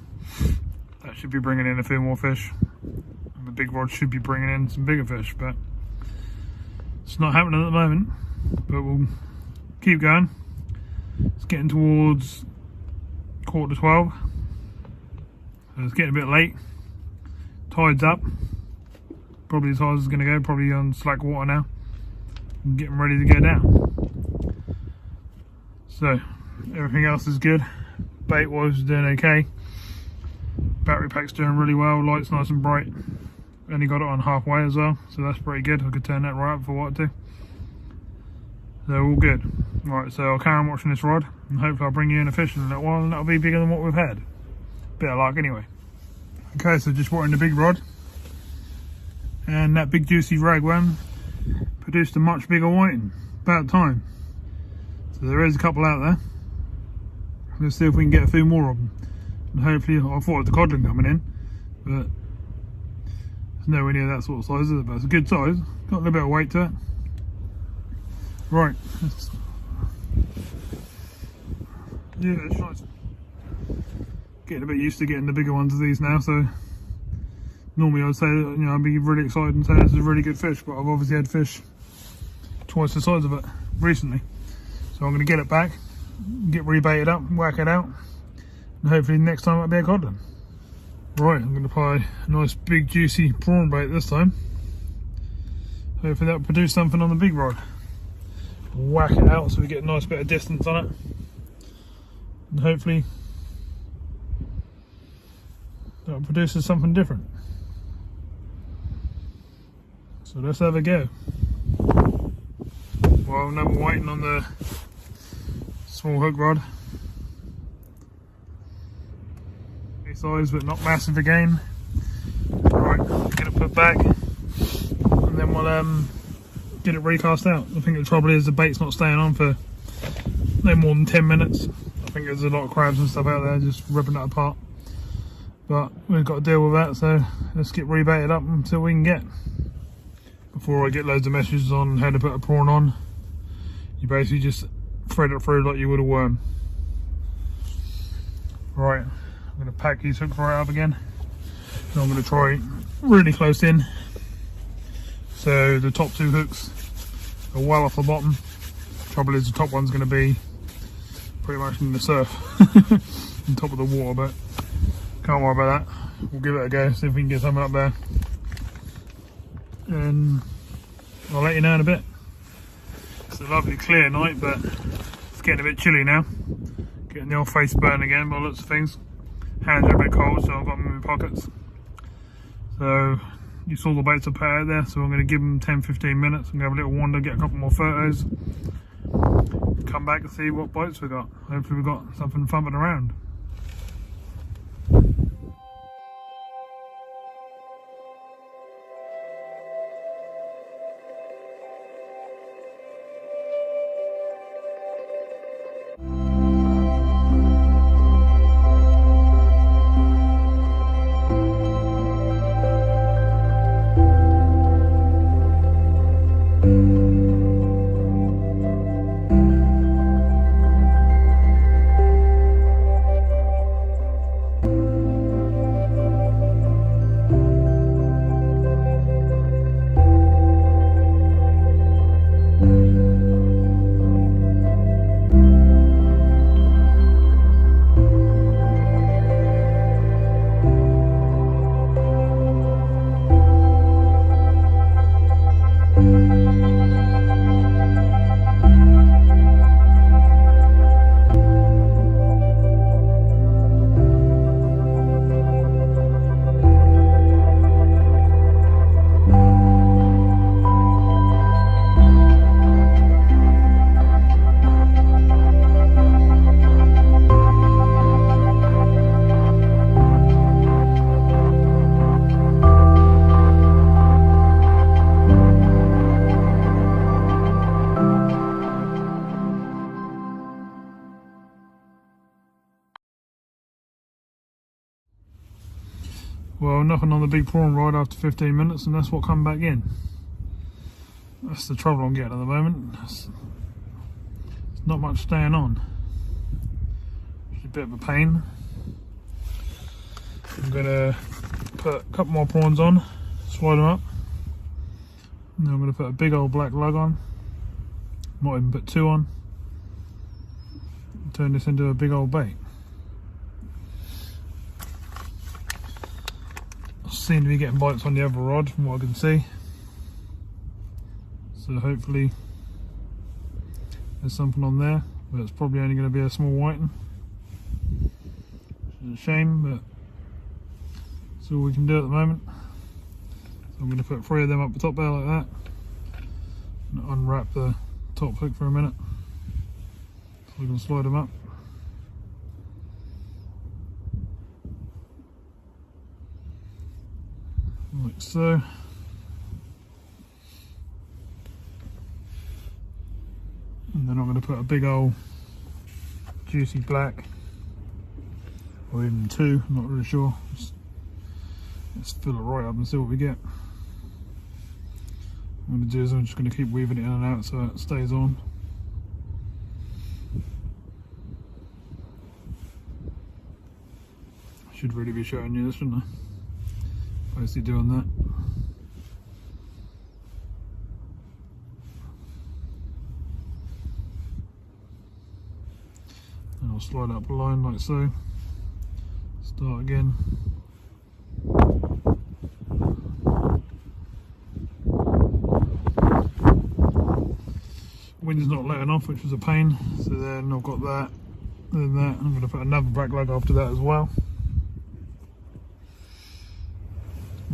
that should be bringing in a few more fish. And the big rod should be bringing in some bigger fish, but it's not happening at the moment. But we'll keep going. It's getting towards 11:45, so it's getting a bit late. Tide's up, probably as high as it's going to go, probably on slack water now. I'm getting ready to go down. So everything else is good. Bait wise is doing okay. Battery pack's doing really well. Light's nice and bright. Only got it on halfway as well, so that's pretty good. I could turn that right up if I wanted to. So all good. Right, so I'll carry on watching this rod, and hopefully I'll bring you in a fish in a little while, and that'll be bigger than what we've had. Bit of luck anyway. Okay, so just watering the big rod, and that big juicy ragworm produced a much bigger whiting. About time. So there is a couple out there. Let's see if we can get a few more of them. And hopefully, I thought it was the codlin coming in, but it's nowhere near that sort of size, is it? But it's a good size. Got a little bit of weight to it. Right. Yeah, it's nice. Getting a bit used to getting the bigger ones of these now, so normally I'd say that, you know, I'd be really excited and say this is a really good fish, but I've obviously had fish twice the size of it recently. So I'm going to get it back, get rebaited up, whack it out, and hopefully next time it'll be a codlin. Right, I'm going to apply a nice big juicy prawn bait this time. Hopefully that'll produce something on the big rod. Whack it out so we get a nice bit of distance on it, and hopefully that produces something different. So let's have a go. Well, now we're waiting on the small hook rod. Big size but not massive again. Right, get it put back, and then we'll get it recast out. I think the trouble is the bait's not staying on for no more than 10 minutes. I think there's a lot of crabs and stuff out there just ripping it apart. But we've got to deal with that, so let's get rebaited up and see what we can get. Before I get loads of messages on how to put a prawn on, you basically just thread it through like you would a worm. Right, I'm going to pack these hooks right up again. And I'm going to try really close in. So the top 2 hooks are well off the bottom. Trouble is the top one's going to be pretty much in the surf, on top of the water, but can't worry about that. We'll give it a go, see if we can get something up there. And I'll let you know in a bit. It's a lovely clear night, but it's getting a bit chilly now. Getting the old face burn again by lots of things. Hands are a bit cold, so I've got them in my pockets. So you saw the baits I put out there, so I'm going to give them 10-15 minutes and have a little wander, get a couple more photos, come back and see what bites we got. Hopefully we've got something thumping around. Well, nothing on the big prawn rod after 15 minutes, and that's what come back in. That's the trouble I'm getting at the moment. There's not much staying on. It's a bit of a pain. I'm gonna put a couple more prawns on, slide them up. And then I'm gonna put a big old black lug on. Might even put 2 on. Turn this into a big old bait. I seem to be getting bites on the other rod from what I can see. So hopefully there's something on there, but it's probably only going to be a small whiting. It's a shame, but that's all we can do at the moment. So I'm going to put 3 of them up the top there like that, and unwrap the top hook for a minute so we can slide them up. Like so. And then I'm going to put a big old juicy black, or even 2, I'm not really sure. Let's fill it right up and see what we get. What I'm going to do is I'm just going to keep weaving it in and out so it stays on. I should really be showing you this, shouldn't I? Basically doing that. And I'll slide up a line like so. Start again. Wind's not letting off, which was a pain. So then I've got that, then that. I'm going to put another black lug after that as well.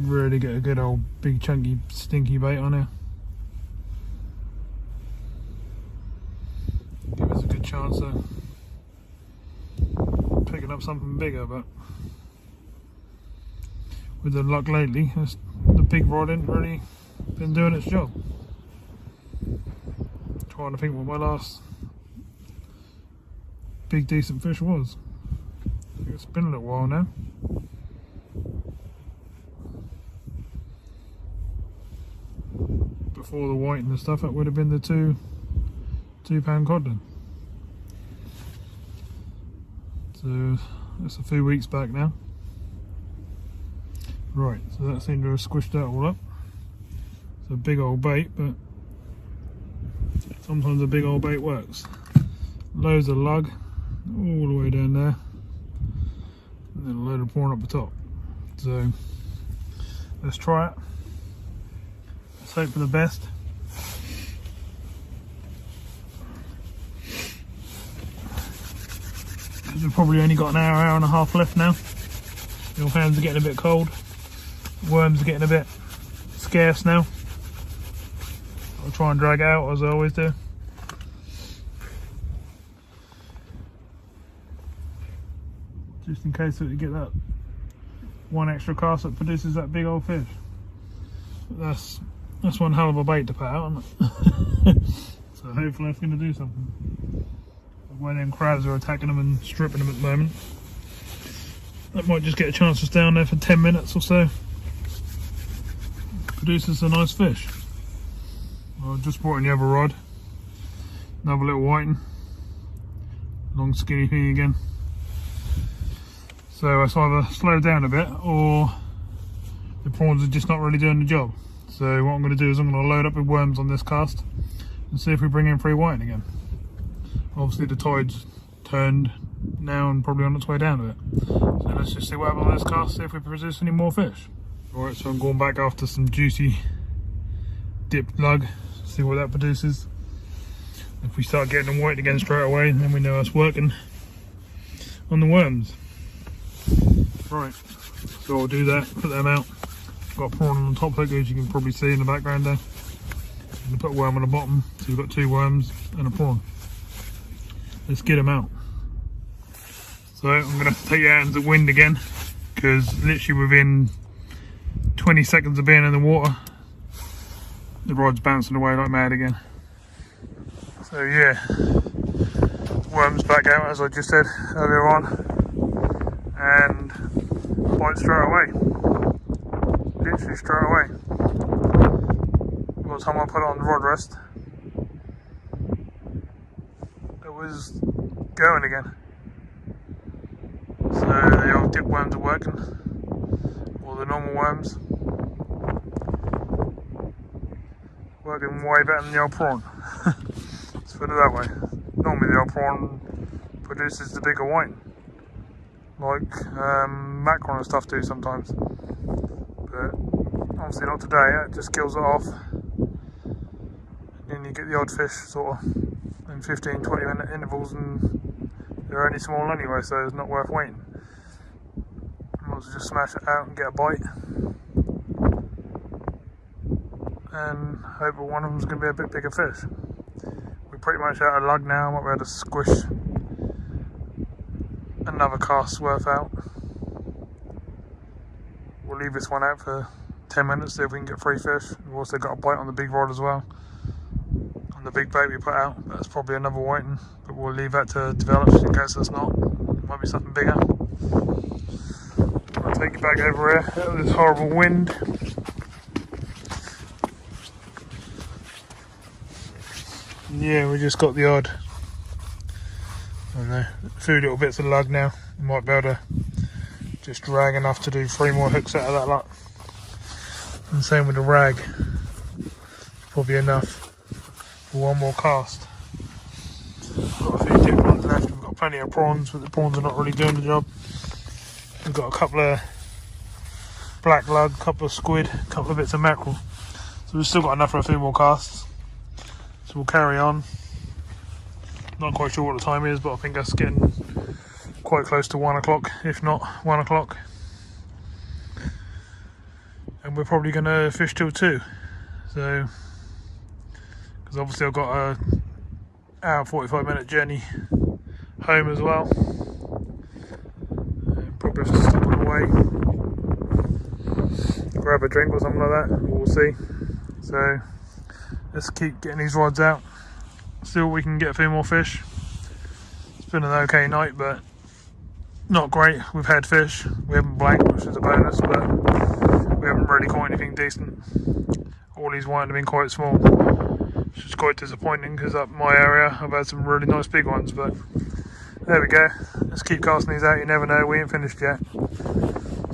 Really get a good old big chunky stinky bait on here. Give us a good chance of picking up something bigger, but with the luck lately, the big rod ain't really been doing its job. Trying to think what my last big decent fish was. I think it's been a little while now. Before the white and the stuff, that would have been the £2 codlin. So that's a few weeks back now. Right, so that seemed to have squished that all up. It's a big old bait, but sometimes a big old bait works. Loads of lug all the way down there, and then a load of prawn up the top. So let's try it. Let's hope for the best. We've probably only got an hour and a half left now. Your hands are getting a bit cold. Worms are getting a bit scarce now. I'll try and drag it out as I always do. Just in case that you get that one extra cast that produces that big old fish. But that's one hell of a bait to put out, isn't it? So hopefully that's going to do something. When them crabs are attacking them and stripping them at the moment, that might just get a chance to stay on there for 10 minutes or so. Produces a nice fish. Well, I just brought in the other rod. Another little whiting. Long skinny thing again. So it's either slowed down a bit or the prawns are just not really doing the job. So what I'm going to do is I'm going to load up with worms on this cast and see if we bring in 3 whiting again. Obviously the tide's turned now and probably on its way down a bit. So let's just see what happens on this cast, see if we produce any more fish. Alright, so I'm going back after some juicy dipped lug, see what that produces. If we start getting them white again straight away, then we know it's working on the worms. Right, so I'll do that, put them out. Got a prawn on the top hook, as you can probably see in the background there. I'm going to put a worm on the bottom, so we've got 2 worms and a prawn. Let's get them out. So I'm going to have to take it out into the wind again, because literally within 20 seconds of being in the water, the rod's bouncing away like mad again. So yeah, worms back out as I just said earlier on, and bite straight away. literally straight away. By the time I put it on the rod rest, it was going again. So the old dip worms are working, or the normal worms, working way better than the old prawn. Let's put it that way. Normally the old prawn produces the bigger white, like mackerel and stuff do sometimes, but obviously not today. It just kills it off, and then you get the odd fish sort of in 15-20 minute intervals, and they're only small anyway, so it's not worth waiting. Might as well just smash it out and get a bite, and hope that one of them's going to be a bit bigger fish. We're pretty much out of lug now. I might be able to squish another cast's worth out. We'll leave this one out for 10 minutes, see if we can get 3 fish. We've also got a bite on the big rod as well, on the big bait we put out. That's probably another whiting, but we'll leave that to develop in case it's not. It might be something bigger. I'll take you back over here out of this horrible wind. Yeah, we just got the odd, I don't know, a few little bits of lug now. We might be able to just drag enough to do 3 more hooks out of that lot. And same with the rag, probably enough for 1 more cast. Got a few dip ones left. We've got plenty of prawns, but the prawns are not really doing the job. We've got a couple of black lug, a couple of squid, a couple of bits of mackerel. So we've still got enough for a few more casts. So we'll carry on. Not quite sure what the time is, but I think that's getting quite close to 1 o'clock, if not 1 o'clock. And we're probably going to fish till 2. So, because obviously I've got a hour 45-minute journey home as well. Probably have to stop on the way, grab a drink or something like that. We'll see. So let's keep getting these rods out. See what we can get a few more fish. It's been an okay night, but not great. We've had fish. We haven't blanked, which is a bonus, but we haven't really caught anything decent. All these white have been quite small, which is quite disappointing because up my area I've had some really nice big ones, but there we go. Let's keep casting these out. You never know, we ain't finished yet.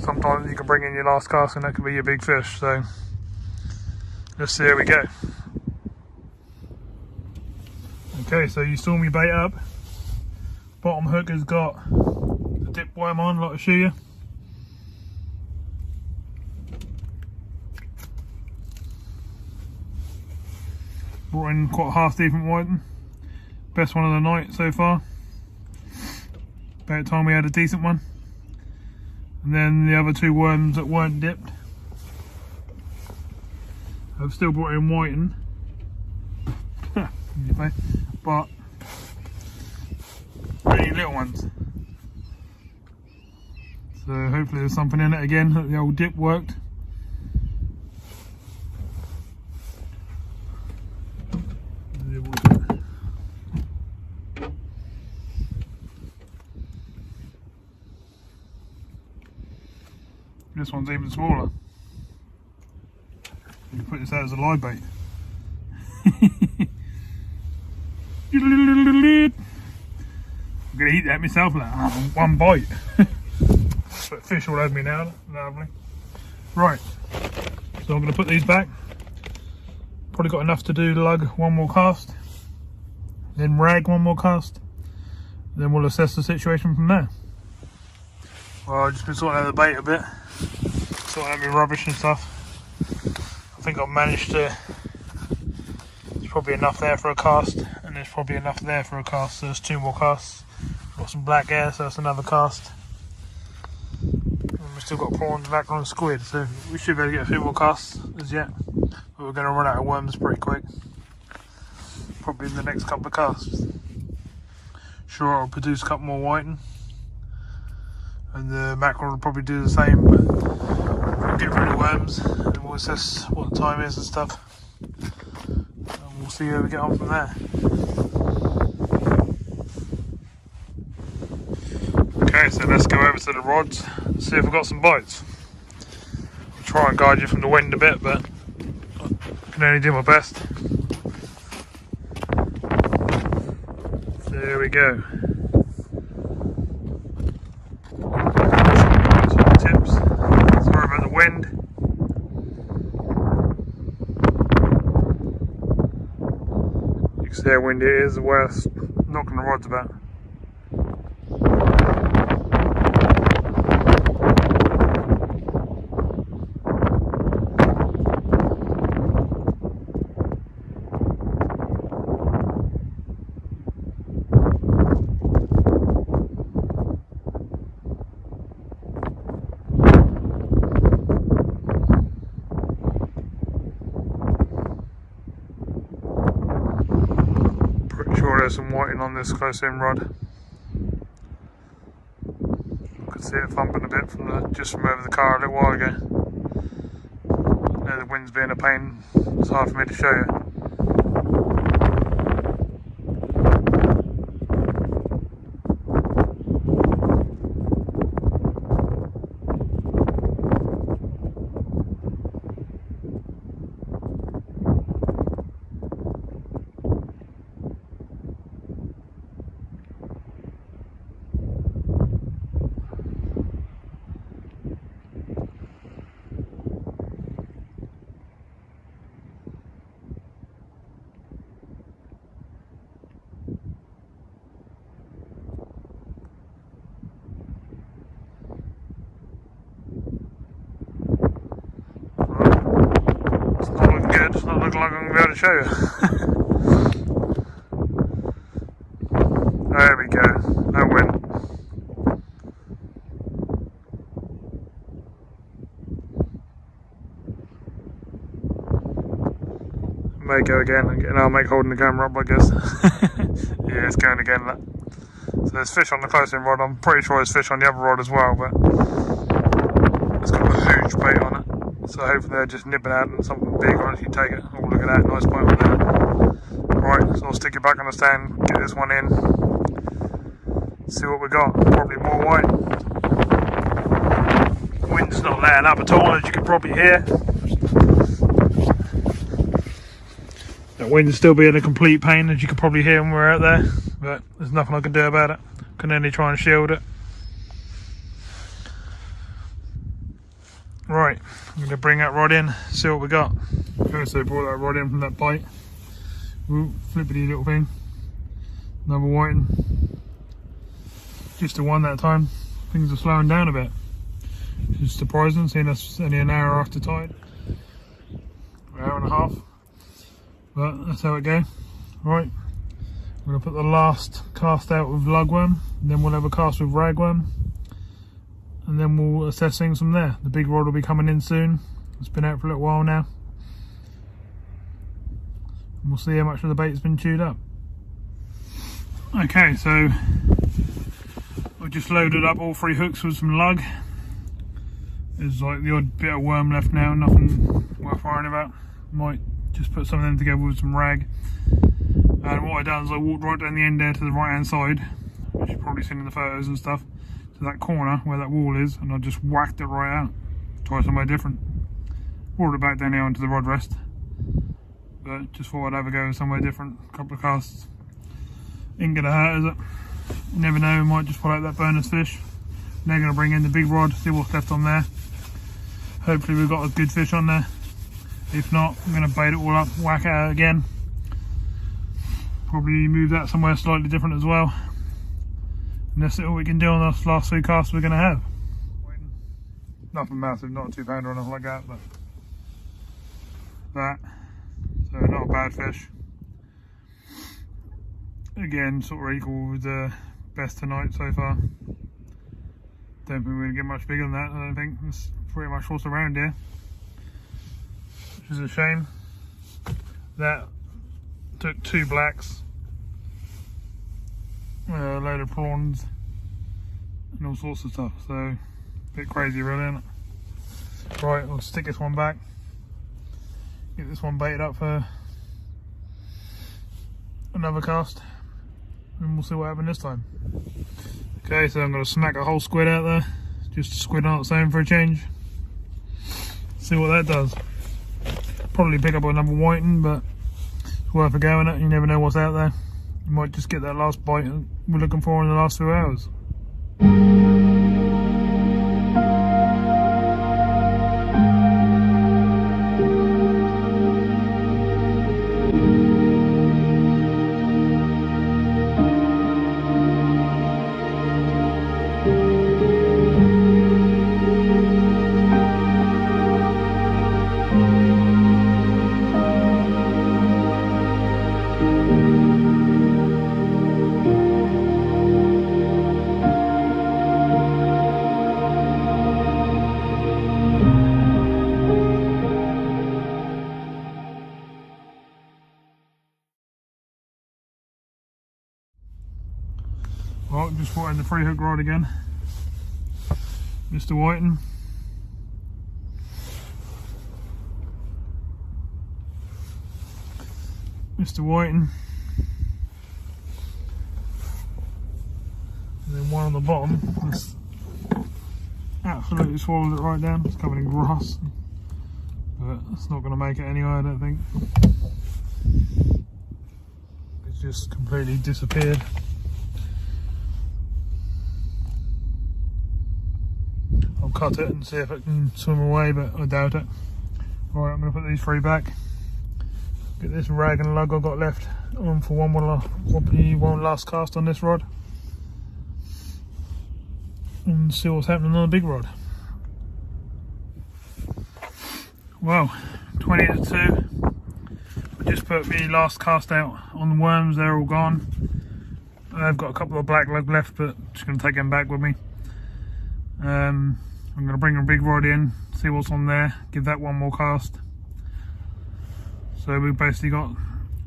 Sometimes you can bring in your last cast and that could be your big fish, so let's see how we go. Okay, so you saw me bait up. Bottom hook has got the dip worm on, like I show you. Brought in quite a half decent whiting. Best one of the night so far. About time we had a decent one. And then the other 2 worms that weren't dipped, I've still brought in whiting. But really little ones. So hopefully there's something in it again. The old dip worked. This one's even smaller. You can put this out as a live bait. I'm gonna eat that myself like one bite. But fish all over me now, lovely. Right, so I'm gonna put these back. Probably got enough to do lug 1 more cast, then rag 1 more cast, then we'll assess the situation from there. Well, I've just been sorting out the bait a bit, sorting out my rubbish and stuff. I think I've managed to, there's probably enough there for a cast, and there's probably enough there for a cast, so there's 2 more casts. Got some black air, so that's another cast. And we've still got prawns, mackerel and squid, so we should be able to get a few more casts as yet. But we're going to run out of worms pretty quick. Probably in the next couple of casts. Sure, I'll produce a couple more whiting. And the mackerel will probably do the same, but we'll get rid of worms and we'll assess what the time is and stuff. And we'll see how we get on from there. Okay, so let's go over to the rods and see if we've got some bites. We'll try and guide you from the wind a bit, but I can only do my best. So there we go. Tips. Sorry about the wind. You can see how windy it is, the way it's knocking the rods about. There's some whiting on this close in rod. I could see it thumping a bit from just from over the car a little while ago. Now the wind's being a pain, it's hard for me to show you. It's not looking like I'm going to be able to show you. There we go, no wind. May go again, and I'll make holding the camera up, I guess. Yeah, it's going again. That. So there's fish on the close in rod. I'm pretty sure there's fish on the other rod as well, but it's got a huge bait on it. So hopefully they're just nipping out and something big will actually take it. Oh, look at that, nice point on there. Right, so I'll stick it back on the stand, get this one in, see what we got. Probably more white. Wind's not letting up at all, as you can probably hear. The wind's still being a complete pain, as you can probably hear when we're out there, but there's nothing I can do about it. Can only try and shield it. Right, I'm going to bring that rod in, see what we got. Okay, so I brought that rod in from that bite. Ooh, flippity little thing. Another whiting. Just the one that time. Things are slowing down a bit. Which is surprising, seeing us only an hour after tide. An hour and a half. But that's how it goes. Right, I'm going to put the last cast out with lugworm, and then we'll have a cast with ragworm. And then we'll assess things from there. The big rod will be coming in soon. It's been out for a little while now. And we'll see how much of the bait's been chewed up. Okay, so I've just loaded up all 3 hooks with some lug. There's like the odd bit of worm left now, nothing worth worrying about. Might just put some of them together with some rag. And what I done is I walked right down the end there to the right hand side, which you've probably seen in the photos and stuff, to that corner where that wall is, and I just whacked it right out. Try somewhere different. Brought it back down here onto the rod rest, but just thought I'd have a go somewhere different. A couple of casts ain't gonna hurt, is it? You never know, we might just pull out that bonus fish. They're gonna bring in the big rod, see what's left on there. Hopefully we've got a good fish on there. If not, I'm gonna bait it all up, whack it out again. Probably move that somewhere slightly different as well. And that's all we can do on those last 3 casts we're going to have. Nothing massive, not a 2-pounder or nothing like that, but that. So not a bad fish. Again, sort of equal with the best tonight so far. Don't think we're going to get much bigger than that, I don't think. It's pretty much what's around here. Which is a shame. That took 2 blacks. A load of prawns and all sorts of stuff, so a bit crazy really, isn't it? Right, I'll stick this one back, get this one baited up for another cast, and we'll see what happens this time. Okay, so I'm going to smack a whole squid out there, just a squid on its own for a change. See what that does. Probably pick up another whiting, but it's worth a go in it. You never know what's out there. You might just get that last bite we're looking for in the last few hours. Well, just brought in the 3-hook rod again. Mr. Whiting. Mr. Whiting. And then one on the bottom. That's absolutely swallowed it right down. It's covered in grass. But it's not going to make it anyway, I don't think. It's just completely disappeared. I'll cut it and see if it can swim away, but I doubt it. Right, I'm going to put these 3 back. Get this rag and lug I've got left on for one last cast on this rod. And see what's happening on the big rod. Well, 20 to 2. I just put the last cast out on the worms, they're all gone. I've got a couple of black lug left, but just going to take them back with me. I'm going to bring a big rod in, see what's on there, give that one more cast. So we've basically got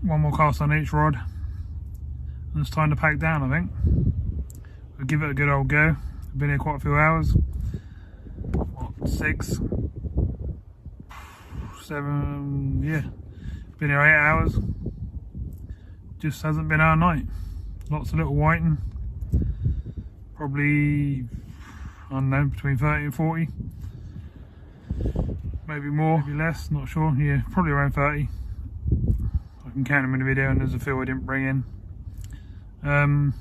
one more cast on each rod, and it's time to pack down, I think. We'll give it a good old go. I've been here quite a few hours. What, 6, 7, yeah. Been here 8 hours. Just hasn't been our night. Lots of little whiting. Probably, I don't know, between 30 and 40. Maybe more, maybe less, not sure. Yeah, probably around 30. I can count them in the video, and there's a few I didn't bring in.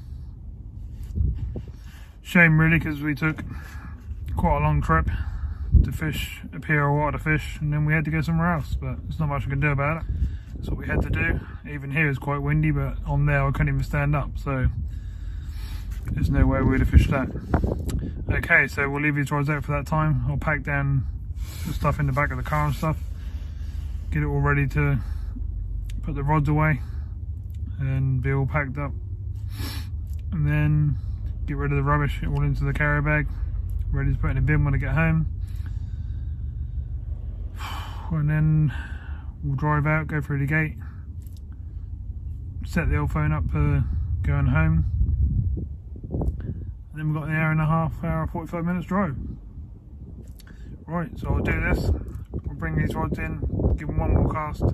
Shame really, because we took quite a long trip to fish a pier or water to fish, and then we had to go somewhere else, but there's not much I can do about it. That's what we had to do. Even here is quite windy, but on there I couldn't even stand up, so there's no way we'd have fished that. Okay, so we'll leave these rods out for that time. I'll pack down the stuff in the back of the car and stuff, get it all ready to put the rods away and be all packed up, and then get rid of the rubbish all into the carrier bag, ready to put in a bin when I get home. And then we'll drive out, go through the gate, set the old phone up for going home, and then we've got an hour and a half, 45 minutes drive. Right, so I'll do this. We'll bring these rods in, give them one more cast,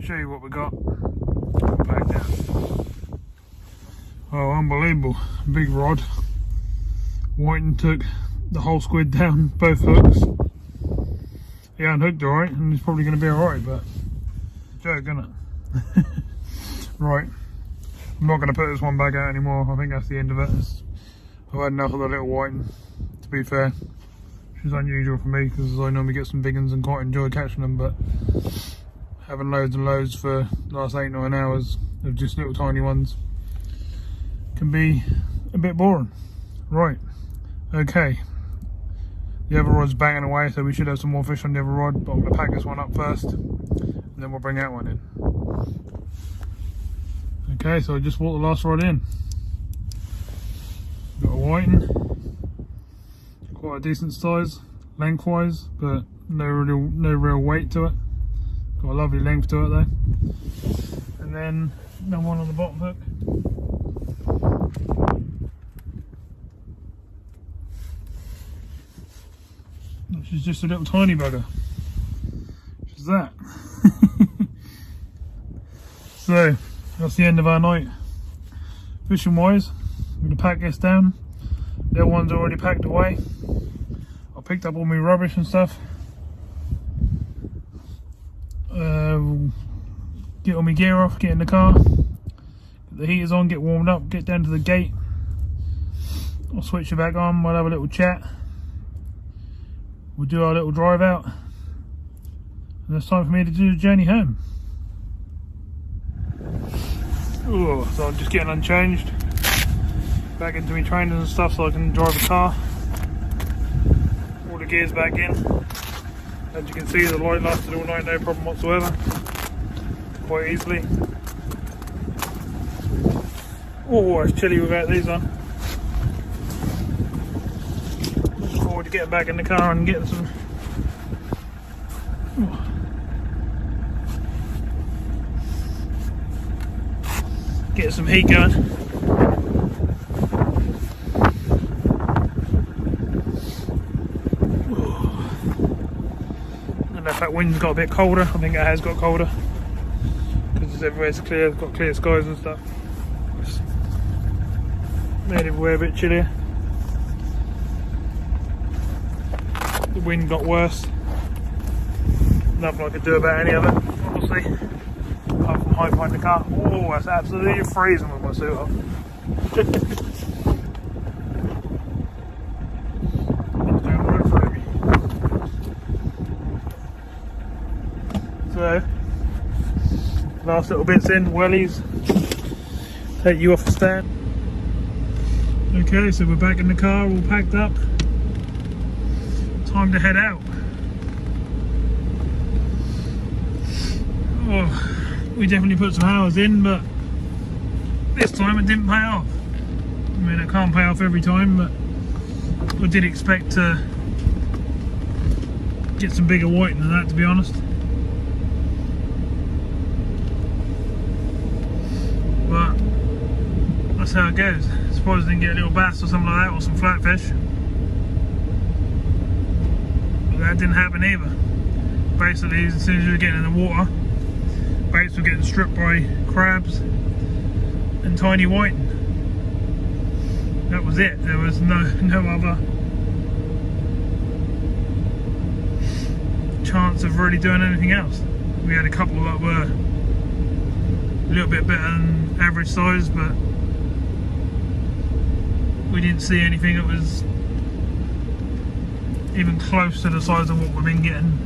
show you what we got, we'll pack down. Oh, unbelievable, big rod. Whiting took the whole squid down, both hooks. He unhooked alright, and he's probably going to be alright, but joke, isn't it? Right, I'm not going to put this one back out anymore. I think that's the end of it. I've had enough of the little whiting, to be fair, which is unusual for me because I normally get some big ones and quite enjoy catching them, but having loads and loads for the last 8-9 hours of just little tiny ones can be a bit boring. Right, okay. The other rod's banging away, so we should have some more fish on the other rod, but I'm going to pack this one up first, and then we'll bring that one in. Okay, so I just brought the last rod in. Got a whiting, quite a decent size, lengthwise, but no real weight to it. Got a lovely length to it though. And then another one on the bottom hook. Which is just a little tiny bugger. Which is that. So that's the end of our night. Fishing wise, I'm going to pack this down. The other one's already packed away. I picked up all my rubbish and stuff. Get all my gear off, get in the car, get the heaters on, get warmed up, get down to the gate. I'll switch it back on, we'll have a little chat. We'll do our little drive out. And it's time for me to do the journey home. Ooh, so I'm just getting unchanged. Back into my trainers and stuff so I can drive the car. All the gears back in. As you can see, the light lasted all night, no problem whatsoever. Quite easily. Oh, it's chilly without these on. Looking forward to getting back in the car and getting some. Get some heat going. And if that wind's got a bit colder, I think it has got colder. Because everywhere's clear, it's got clear skies and stuff. It's made everywhere a bit chillier. The wind got worse. Nothing I could do about any of it, obviously. Apart from hide behind the car. Oh, that's absolutely freezing with my suit on. It's going right through me. So, last little bits in, wellies. Take you off the stand. Okay, so we're back in the car, all packed up. Time to head out. Oh, we definitely put some hours in, but this time it didn't pay off. I mean, it can't pay off every time, but I did expect to get some bigger whiting than that, to be honest. But that's how it goes. I suppose I didn't get a little bass or something like that, or some flatfish. But that didn't happen either. Basically, as soon as you were getting in the water, baits were getting stripped by crabs and tiny whiting. That was it. There was no other chance of really doing anything else. We had a couple that were a little bit better than average size, but we didn't see anything that was even close to the size of what we've been getting